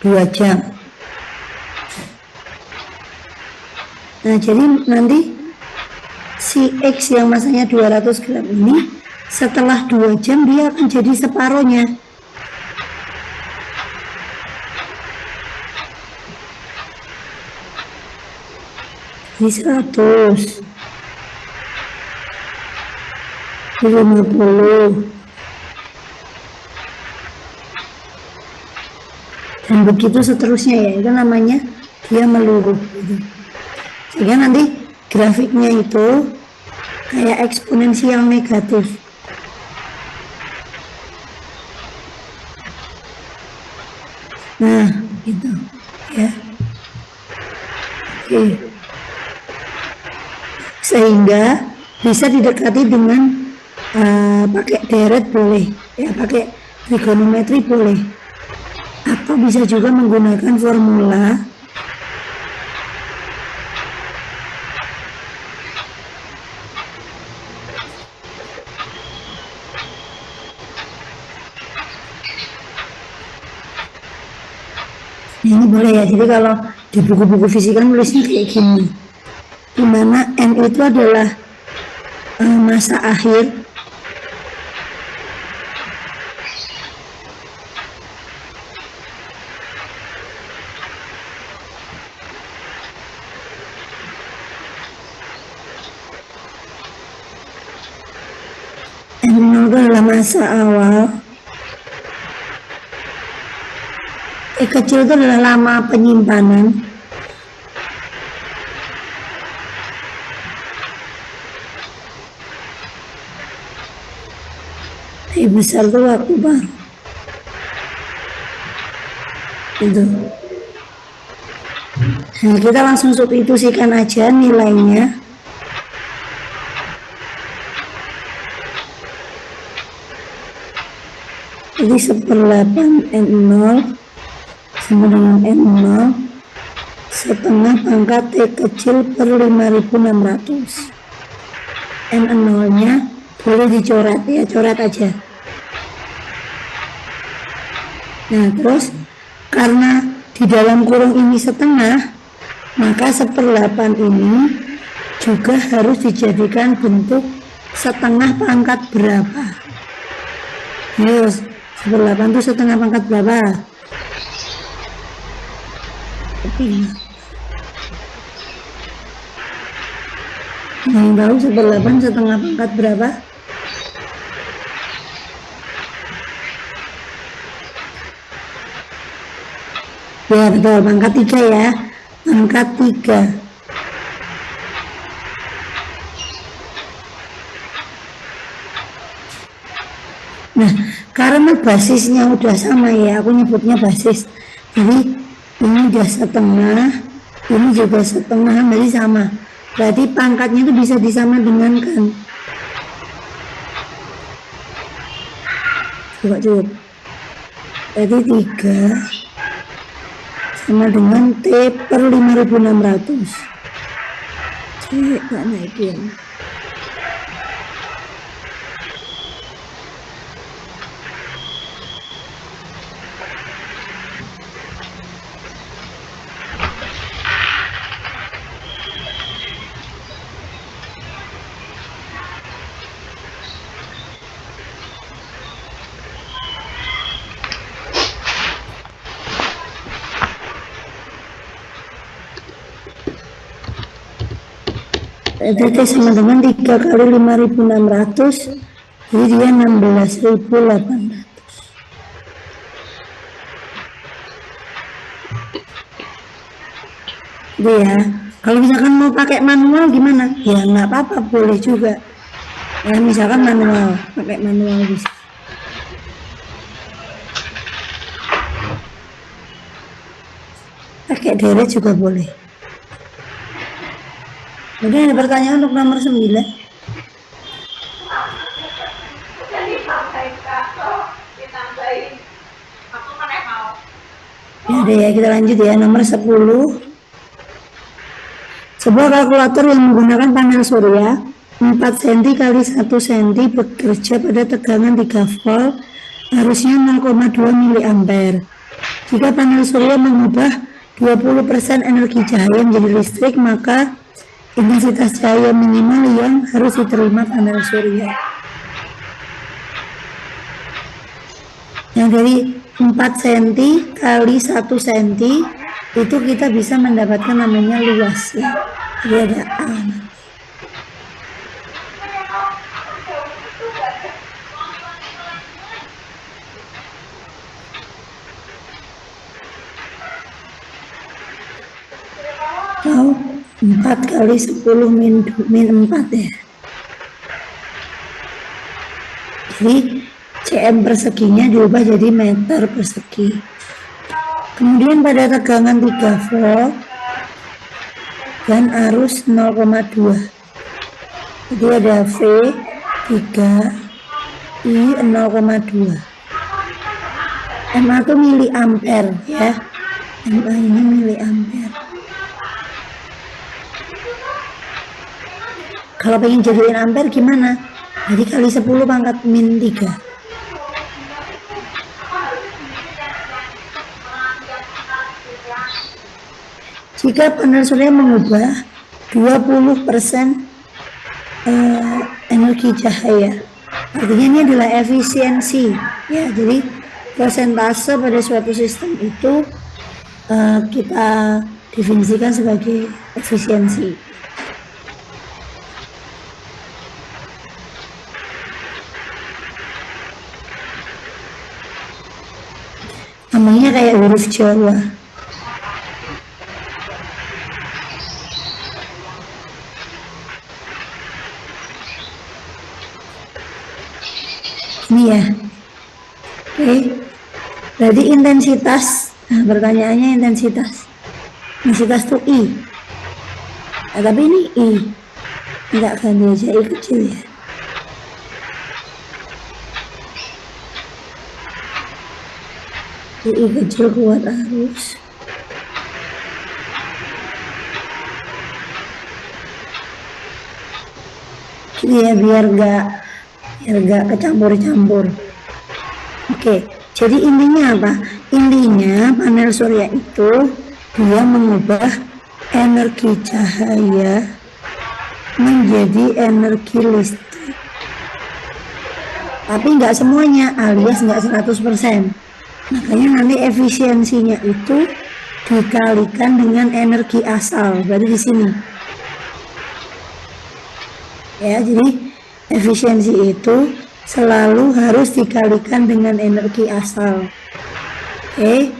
Speaker 1: 2 jam. Nah jadi nanti si X yang masanya 200 gram ini setelah 2 jam dia akan jadi separohnya. Ini 100, 50, dan begitu seterusnya ya, itu namanya dia meluruh gitu. Sehingga nanti grafiknya itu kayak eksponensial negatif. Nah gitu ya. Oke. Sehingga bisa didekati dengan pakai deret boleh ya, pakai trigonometri boleh, atau bisa juga menggunakan formula ini boleh ya. Jadi kalau di buku-buku fisika nulisnya kayak gini, dimana N itu adalah masa akhir N0 itu adalah masa awal, T kecil itu adalah lama penyimpanan, T besar itu waktu baru itu. Nah kita langsung substitusikan aja nilainya. Jadi 1/8 N0 sama dengan N0 setengah pangkat T kecil per 5600. N0 nya boleh dicoret ya, coret aja. Nah terus karena di dalam kurung ini setengah, maka 1/8 ini juga harus dijadikan bentuk setengah pangkat berapa. Terus 1/8 itu setengah pangkat berapa? Yang tahu 1/8 setengah pangkat berapa? Ya betul, pangkat 3 ya, pangkat 3. Nah karena basisnya udah sama ya, aku nyebutnya basis, jadi ini udah setengah, ini juga setengah, berarti sama, berarti pangkatnya itu bisa disama dengan kan. Coba berarti 3 sama dengan T per 5600. Coba naikin. T sama dengan 3 kali 5600, jadi dia 16.800. Gitu ya. Kalau misalkan mau pakai manual gimana? Ya nggak apa-apa, boleh juga. Ya misalkan manual, pakai manual bisa. Pakai deret juga boleh. Mungkin ada pertanyaan untuk nomor 9. Ya deh ya, kita lanjut ya. Nomor 10. Sebuah kalkulator yang menggunakan panel surya 4 cm kali 1 cm bekerja pada tegangan 3 volt, arusnya 0,2 mA. Jika panel surya mengubah 20% energi cahaya menjadi listrik, maka intensitas cahaya minimal yang harus diterima panel surya. Yang dari 4 cm kali 1 cm itu kita bisa mendapatkan namanya luas ya. Jadi ada A. Atau 4 kali 10 min 4 ya. Jadi cm perseginya diubah jadi meter persegi. Kemudian pada tegangan 3 volt dan arus 0,2. Jadi ada V 3 I 0,2. MA itu miliampere ya. MA ini miliampere. Kalau pengen jadiin ampere gimana? Jadi kali 10 pangkat min 3. Jika panel surya mengubah 20% energi cahaya, artinya ini adalah efisiensi ya. Jadi persentase pada suatu sistem itu kita definisikan sebagai efisiensi. Namanya kayak huruf Jawa. Ini ya. Oke. Berarti intensitas. Nah, pertanyaannya intensitas. Intensitas itu I. Nah, tapi ini I. Enggak ganti aja I kecil ya. I kecil kuat arus. Ini ya biar gak kecampur-campur. Oke, jadi intinya apa? Intinya panel surya itu dia mengubah energi cahaya menjadi energi listrik. Tapi nggak semuanya, alias nggak 100%. Makanya nanti efisiensinya itu dikalikan dengan energi asal. Berarti di sini. Ya, jadi efisiensi itu selalu harus dikalikan dengan energi asal. Oke.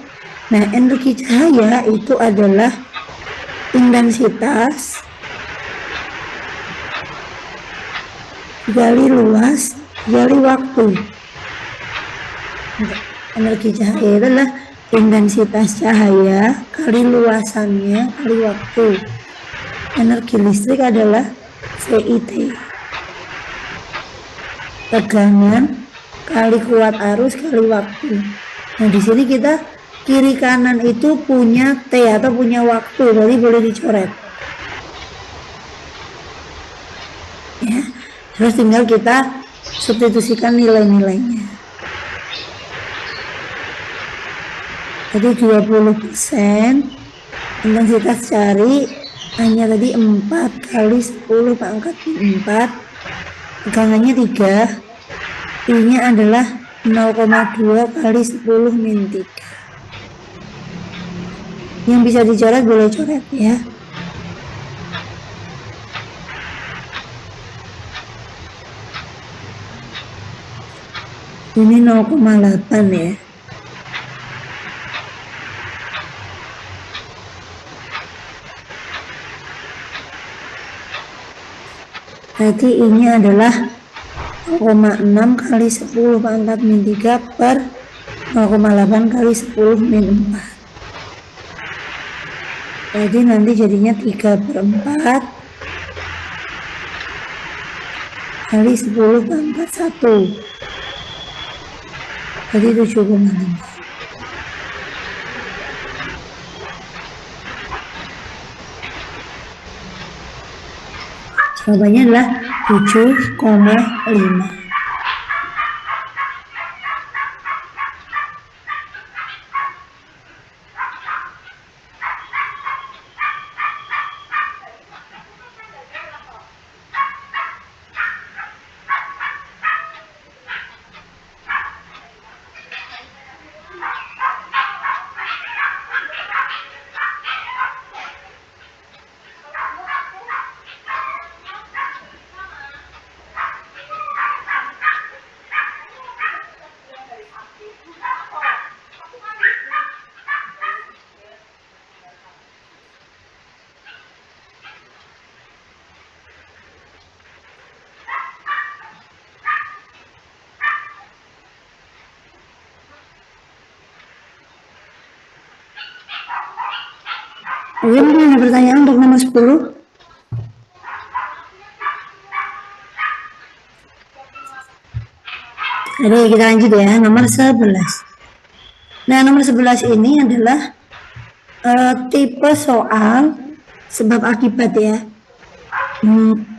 Speaker 1: Nah, energi cahaya itu adalah intensitas dikali luas dikali waktu. Energi cahaya adalah intensitas cahaya kali luasannya kali waktu. Energi listrik adalah CIT, tegangan kali kuat arus kali waktu. Nah, di sini kita kiri kanan itu punya T atau punya waktu, jadi boleh dicoret. Ya, terus tinggal kita substitusikan nilai-nilainya. Jadi 20%, intensitas cari hanya tadi 4 kali 10 pangkat 4, tegangannya 3, I-nya adalah 0,2 kali 10 min 3. Yang bisa dicoret boleh coret ya. Ini 0,8 ya. Berarti ini adalah 0,6 kali 10 pangkat min 3 per 0,8 kali 10 min 4. Jadi nanti jadinya 3/4 kali 10 pangkat 1. Jadi 7,5. Jawabannya adalah 7,5. Oke, mungkin ada pertanyaan untuk nomor 10? Jadi kita lanjut ya, nomor 11. Nah, nomor 11 ini adalah tipe soal sebab akibat ya.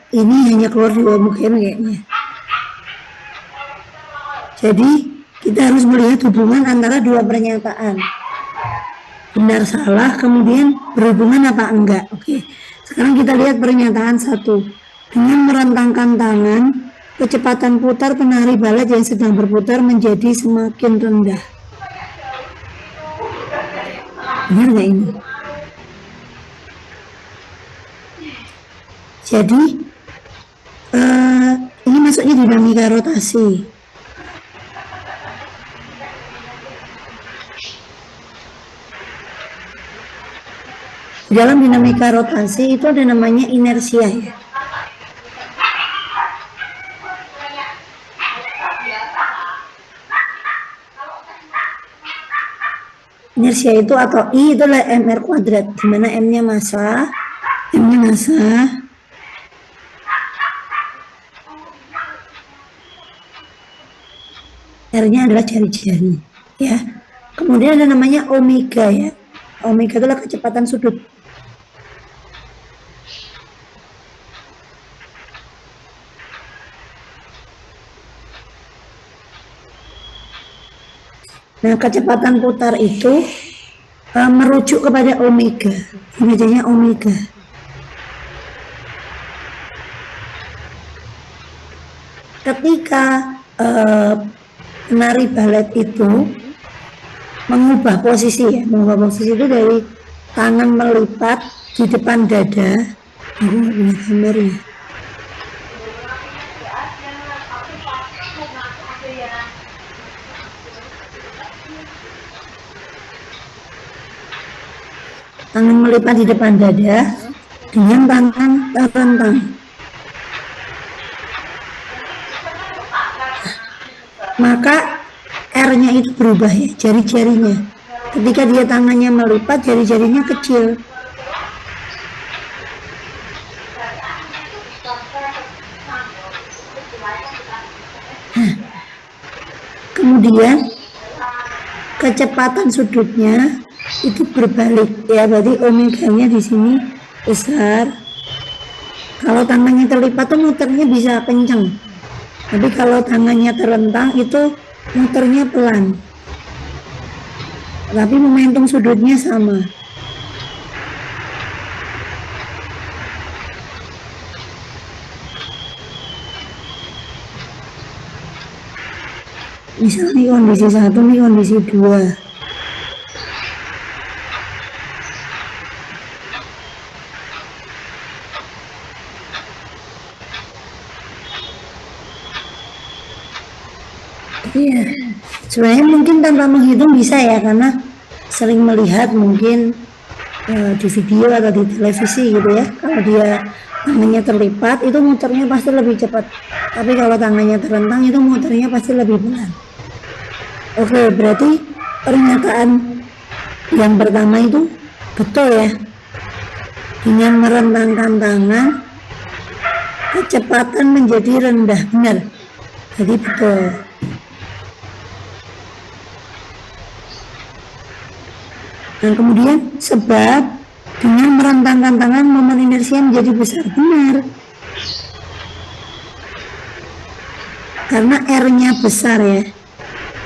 Speaker 1: Ini hanya keluar di UMKM kayaknya. Jadi kita harus melihat hubungan antara dua pernyataan. Benar salah, kemudian berhubungan apa enggak. Oke, sekarang kita lihat pernyataan 1. Dengan merentangkan tangan, kecepatan putar penari balet yang sedang berputar menjadi semakin rendah. Benar nggak ini? Jadi ini masuknya dinamika rotasi. Dalam dinamika rotasi itu ada namanya inersia ya. Inersia itu atau I itu adalah mr kuadrat, di mana M-nya massa, R-nya adalah jari-jari ya. Kemudian ada namanya omega ya. Omega adalah kecepatan sudut. Nah, kecepatan putar itu merujuk kepada omega. Ini jadinya omega. Ketika penari balet itu mengubah posisi ya, mengubah posisi itu dari tangan melipat di depan dada. Aku nggak punya gambarnya. Tangan melipat di depan dada dengan tangan terentang. Maka R-nya itu berubah ya, jari-jarinya. Ketika dia tangannya melipat, jari-jarinya kecil. Kemudian kecepatan sudutnya itu berbalik ya, berarti omeganya di sini besar. Kalau tangannya terlipat tuh muternya bisa kencang, tapi kalau tangannya terentang itu muternya pelan, tapi momentum sudutnya sama. Misalnya kondisi 1, nih kondisi 2. Iya, sebenarnya mungkin tanpa menghitung bisa ya, karena sering melihat mungkin di video atau di televisi gitu ya, kalau dia tangannya terlipat itu muternya pasti lebih cepat, tapi kalau tangannya terentang itu muternya pasti lebih pelan. Oke, berarti pernyataan yang pertama itu betul ya, dengan merentangkan tangan kecepatan menjadi rendah, benar, jadi betul. Dan kemudian sebab dengan merentangkan tangan momen inersia menjadi besar, benar, karena R-nya besar ya.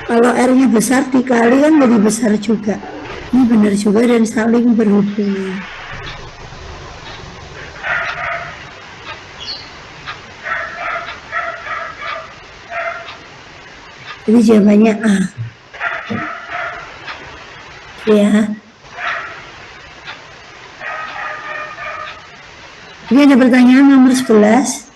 Speaker 1: Kalau R-nya besar dikali kan jadi besar juga. Ini benar juga dan saling berhubungan. Jadi jawabannya A. Ya. Ini ada pertanyaan nomor 11.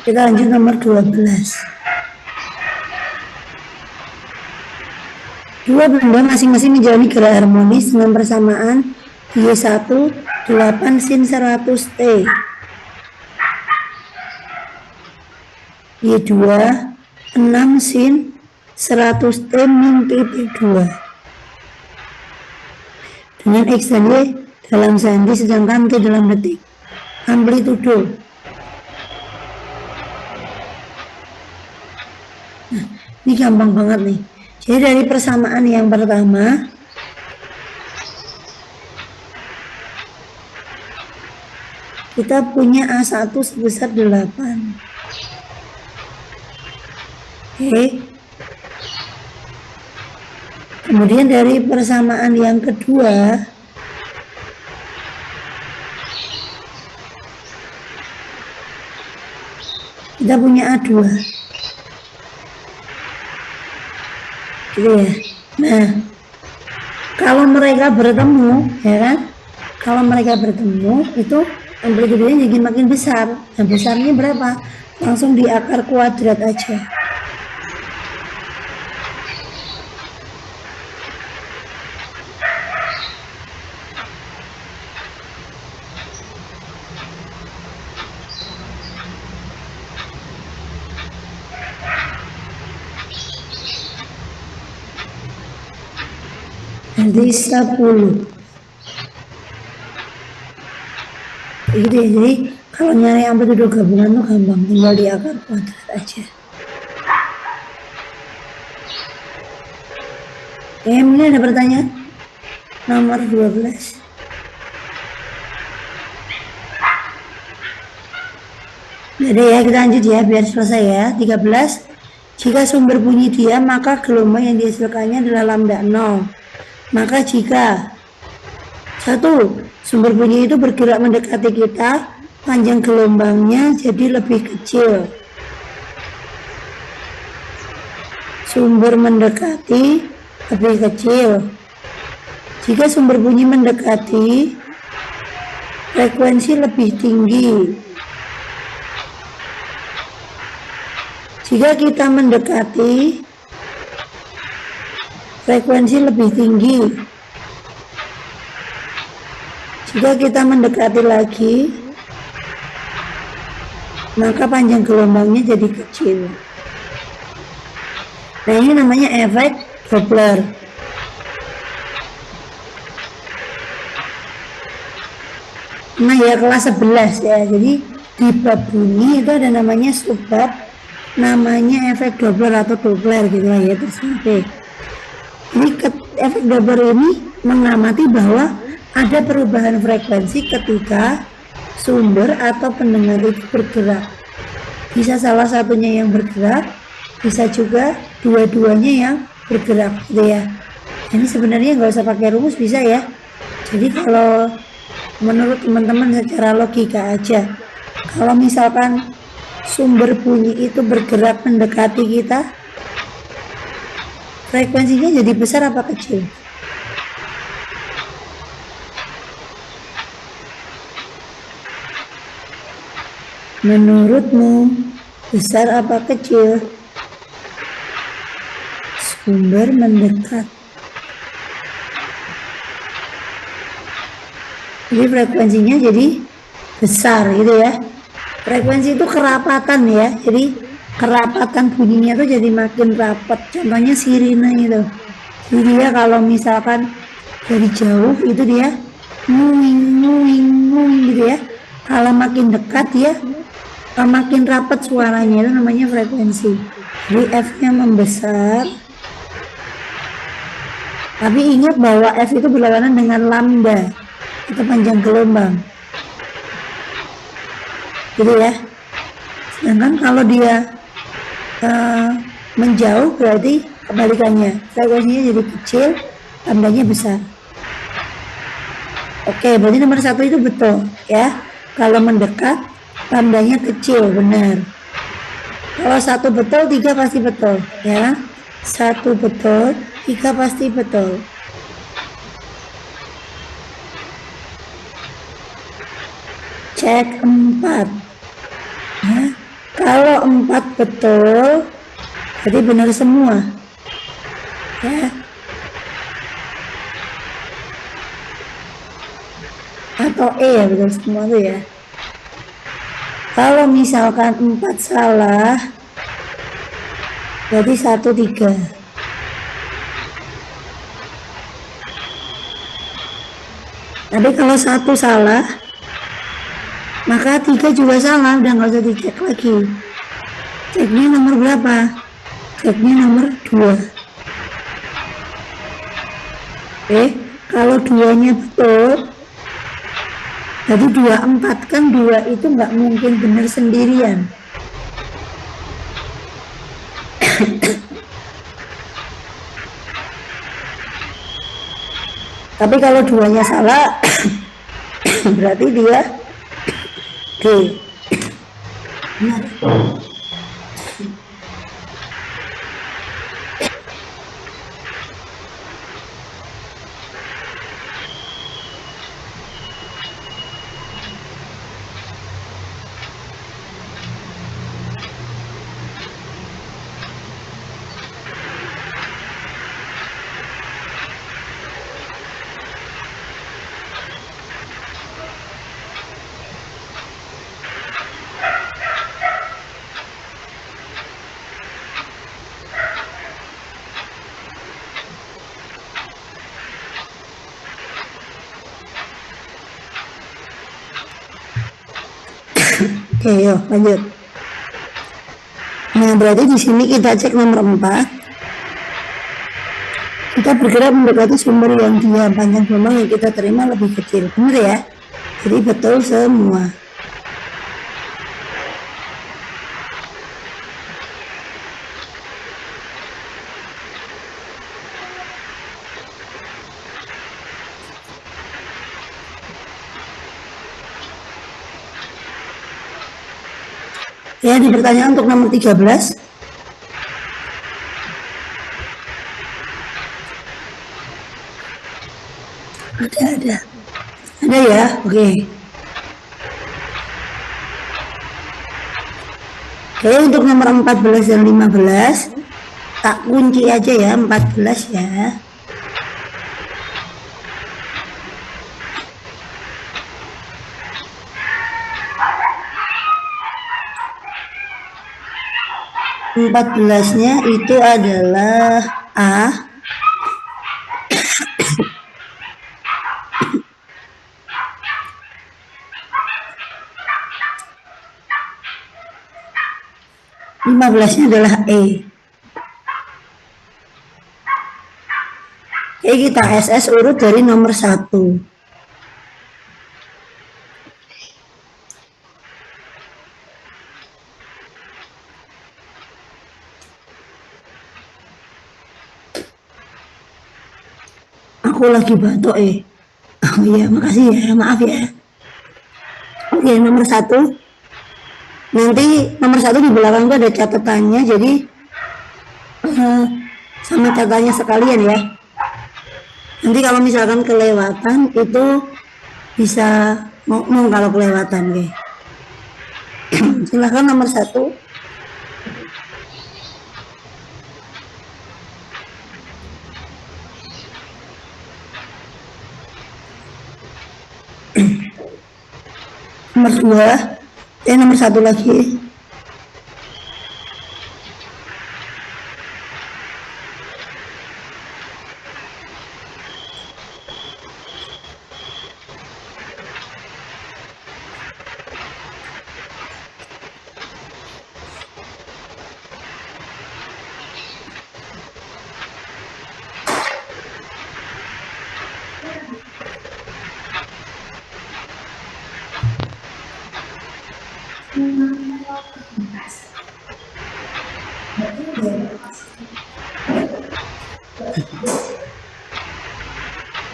Speaker 1: Kita lanjut nomor 12. Dua benda masing-masing menjalani gerak harmonis dengan persamaan Y1 8 sin 100 T, Y2 6 sin 100 T min T2 dengan X dan Y dalam senti sedangkan T dalam detik. Amplitudo. Nah, ini gampang banget nih. Jadi dari persamaan yang pertama kita punya A1 sebesar 8. Oke. Kemudian dari persamaan yang kedua kita punya A2. Gitu ya. Nah, kalau mereka bertemu, ya kan? Kalau mereka bertemu itu amplitudenya jadi makin besar. Nah, besarnya berapa? Langsung di akar kuadrat aja. Jadi 10. Gitu ya. Jadi kalau nyari amplitudo gabungan tuh gampang, tinggal di akar kuadrat aja. Ini ada pertanyaan nomor 12. Jadi ya, kita lanjut ya biar selesai ya. 13. Jika sumber bunyi diam, maka gelombang yang dihasilkannya adalah lambda 0. Maka jika 1. Sumber bunyi itu bergerak mendekati kita, panjang gelombangnya jadi lebih kecil. Sumber mendekati lebih kecil. Jika sumber bunyi mendekati, frekuensi lebih tinggi. Jika kita mendekati, frekuensi lebih tinggi. Jika kita mendekati lagi, maka panjang gelombangnya jadi kecil. Nah, ini namanya efek Doppler. Nah ya, kelas 11 ya. Jadi di bab bunyi itu ada namanya subbab, namanya efek Doppler atau Doppler gitu lah ya, terserah. Jadi efek Doppler ini mengamati bahwa ada perubahan frekuensi ketika sumber atau pendengar itu bergerak. Bisa salah satunya yang bergerak, bisa juga dua-duanya yang bergerak gitu ya. Ini sebenarnya nggak usah pakai rumus, bisa ya. Jadi kalau menurut teman-teman secara logika aja, kalau misalkan sumber bunyi itu bergerak mendekati kita, frekuensinya jadi besar apa kecil? Menurutmu besar apa kecil? Sumber mendekat. Jadi frekuensinya jadi besar gitu ya. Frekuensi itu kerapatan ya. Jadi kerapatan bunyinya tuh jadi makin rapat. Contohnya sirine itu. Jadi dia kalau misalkan dari jauh itu dia nguing nguing nguing gitu ya. Kalau makin dekat ya makin rapat suaranya, itu namanya frekuensi. Jadi F-nya membesar. Tapi ingat bahwa F itu berlawanan dengan lambda atau panjang gelombang. Gitu ya. Sedangkan kalau dia menjauh berarti kebalikannya. Frekuensinya jadi kecil, lambdanya besar. Oke, berarti nomor 1 itu betul ya. Kalau mendekat, lambdanya kecil, benar. Kalau 1 betul, 3 pasti betul ya. 1 betul, 3 pasti betul. Cek 4 ya. Kalau 4 betul, jadi benar semua ya. Atau E ya, betul semua tuh ya. Kalau misalkan 4 salah, berarti 1, 3. Tapi kalau 1 salah, maka 3 juga salah, udah nggak usah dicek lagi. Ceknya nomor berapa? Ceknya nomor 2. Oke, kalau 2-nya betul, jadi 2, 4 kan 2 itu nggak mungkin benar sendirian. Tapi kalau 2-nya salah, berarti dia D. Benar. Oke, yuk lanjut. Nah, berarti di sini kita cek nomor 4. Kita bergerak mendekati sumber yang dia panjang gelombang yang kita terima lebih kecil. Benar ya? Jadi betul semua. Ya, di pertanyaan untuk nomor 13. Ada ya, oke. Oke, untuk nomor 14 dan 15 tak kunci aja ya, 14 ya. Empat belasnya itu adalah A. Lima belasnya adalah E. Oke, kita SS urut dari nomor 1. Aku lagi batuk Oh iya, makasih ya, maaf ya. Oke, nomor 1. Nanti nomor 1 di belakang tuh ada catatannya, jadi sama catatannya sekalian ya. Nanti kalau misalkan kelewatan itu bisa ngomong kalau kelewatan deh. Silahkan nomor 1. Nomor 2. Nomor 1 lagi.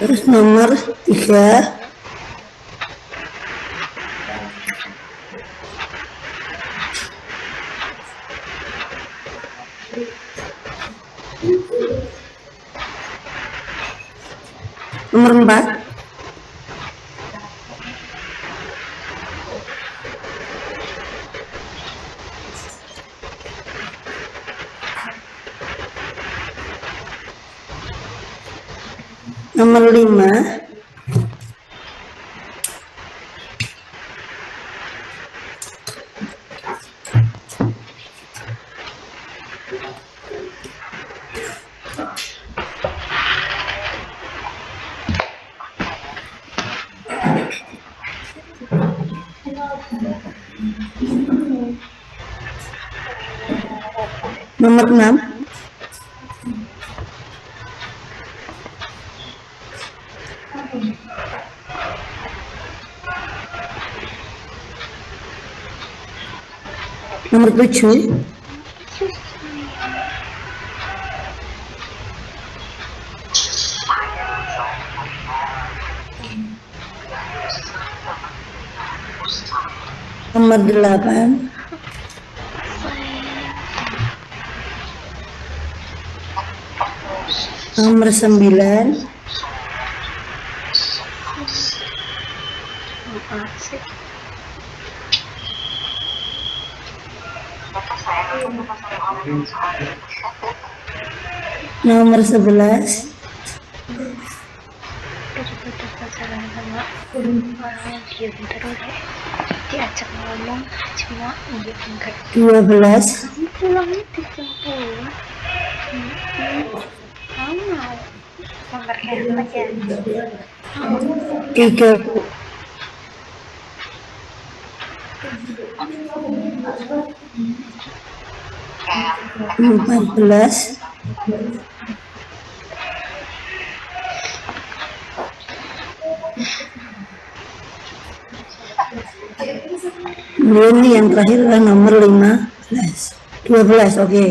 Speaker 1: Terus nomor 3. Nomor 4. Nomor 5. Nomor 6. Nomor 7. Nomor 8. Nomor 9. Nomor 11.
Speaker 2: Daripada pacaran sama orang yang diem terus diajak ngomong cuma iya enggak.
Speaker 1: 12.
Speaker 2: Kamu pulangnya di jam 10. Kamu mau memperhemat ya?
Speaker 1: 3. 14. Kemudian ini yang terakhir adalah nomor 15. 12, oke.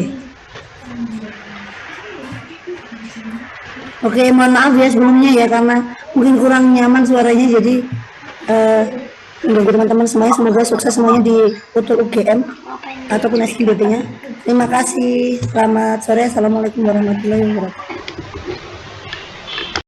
Speaker 1: Oke, mohon maaf ya sebelumnya ya karena mungkin kurang nyaman suaranya, jadi untuk teman-teman semuanya semoga sukses semuanya di Utul UGM ataupun SNBP-nya. Terima kasih. Selamat sore. Assalamualaikum warahmatullahi wabarakatuh.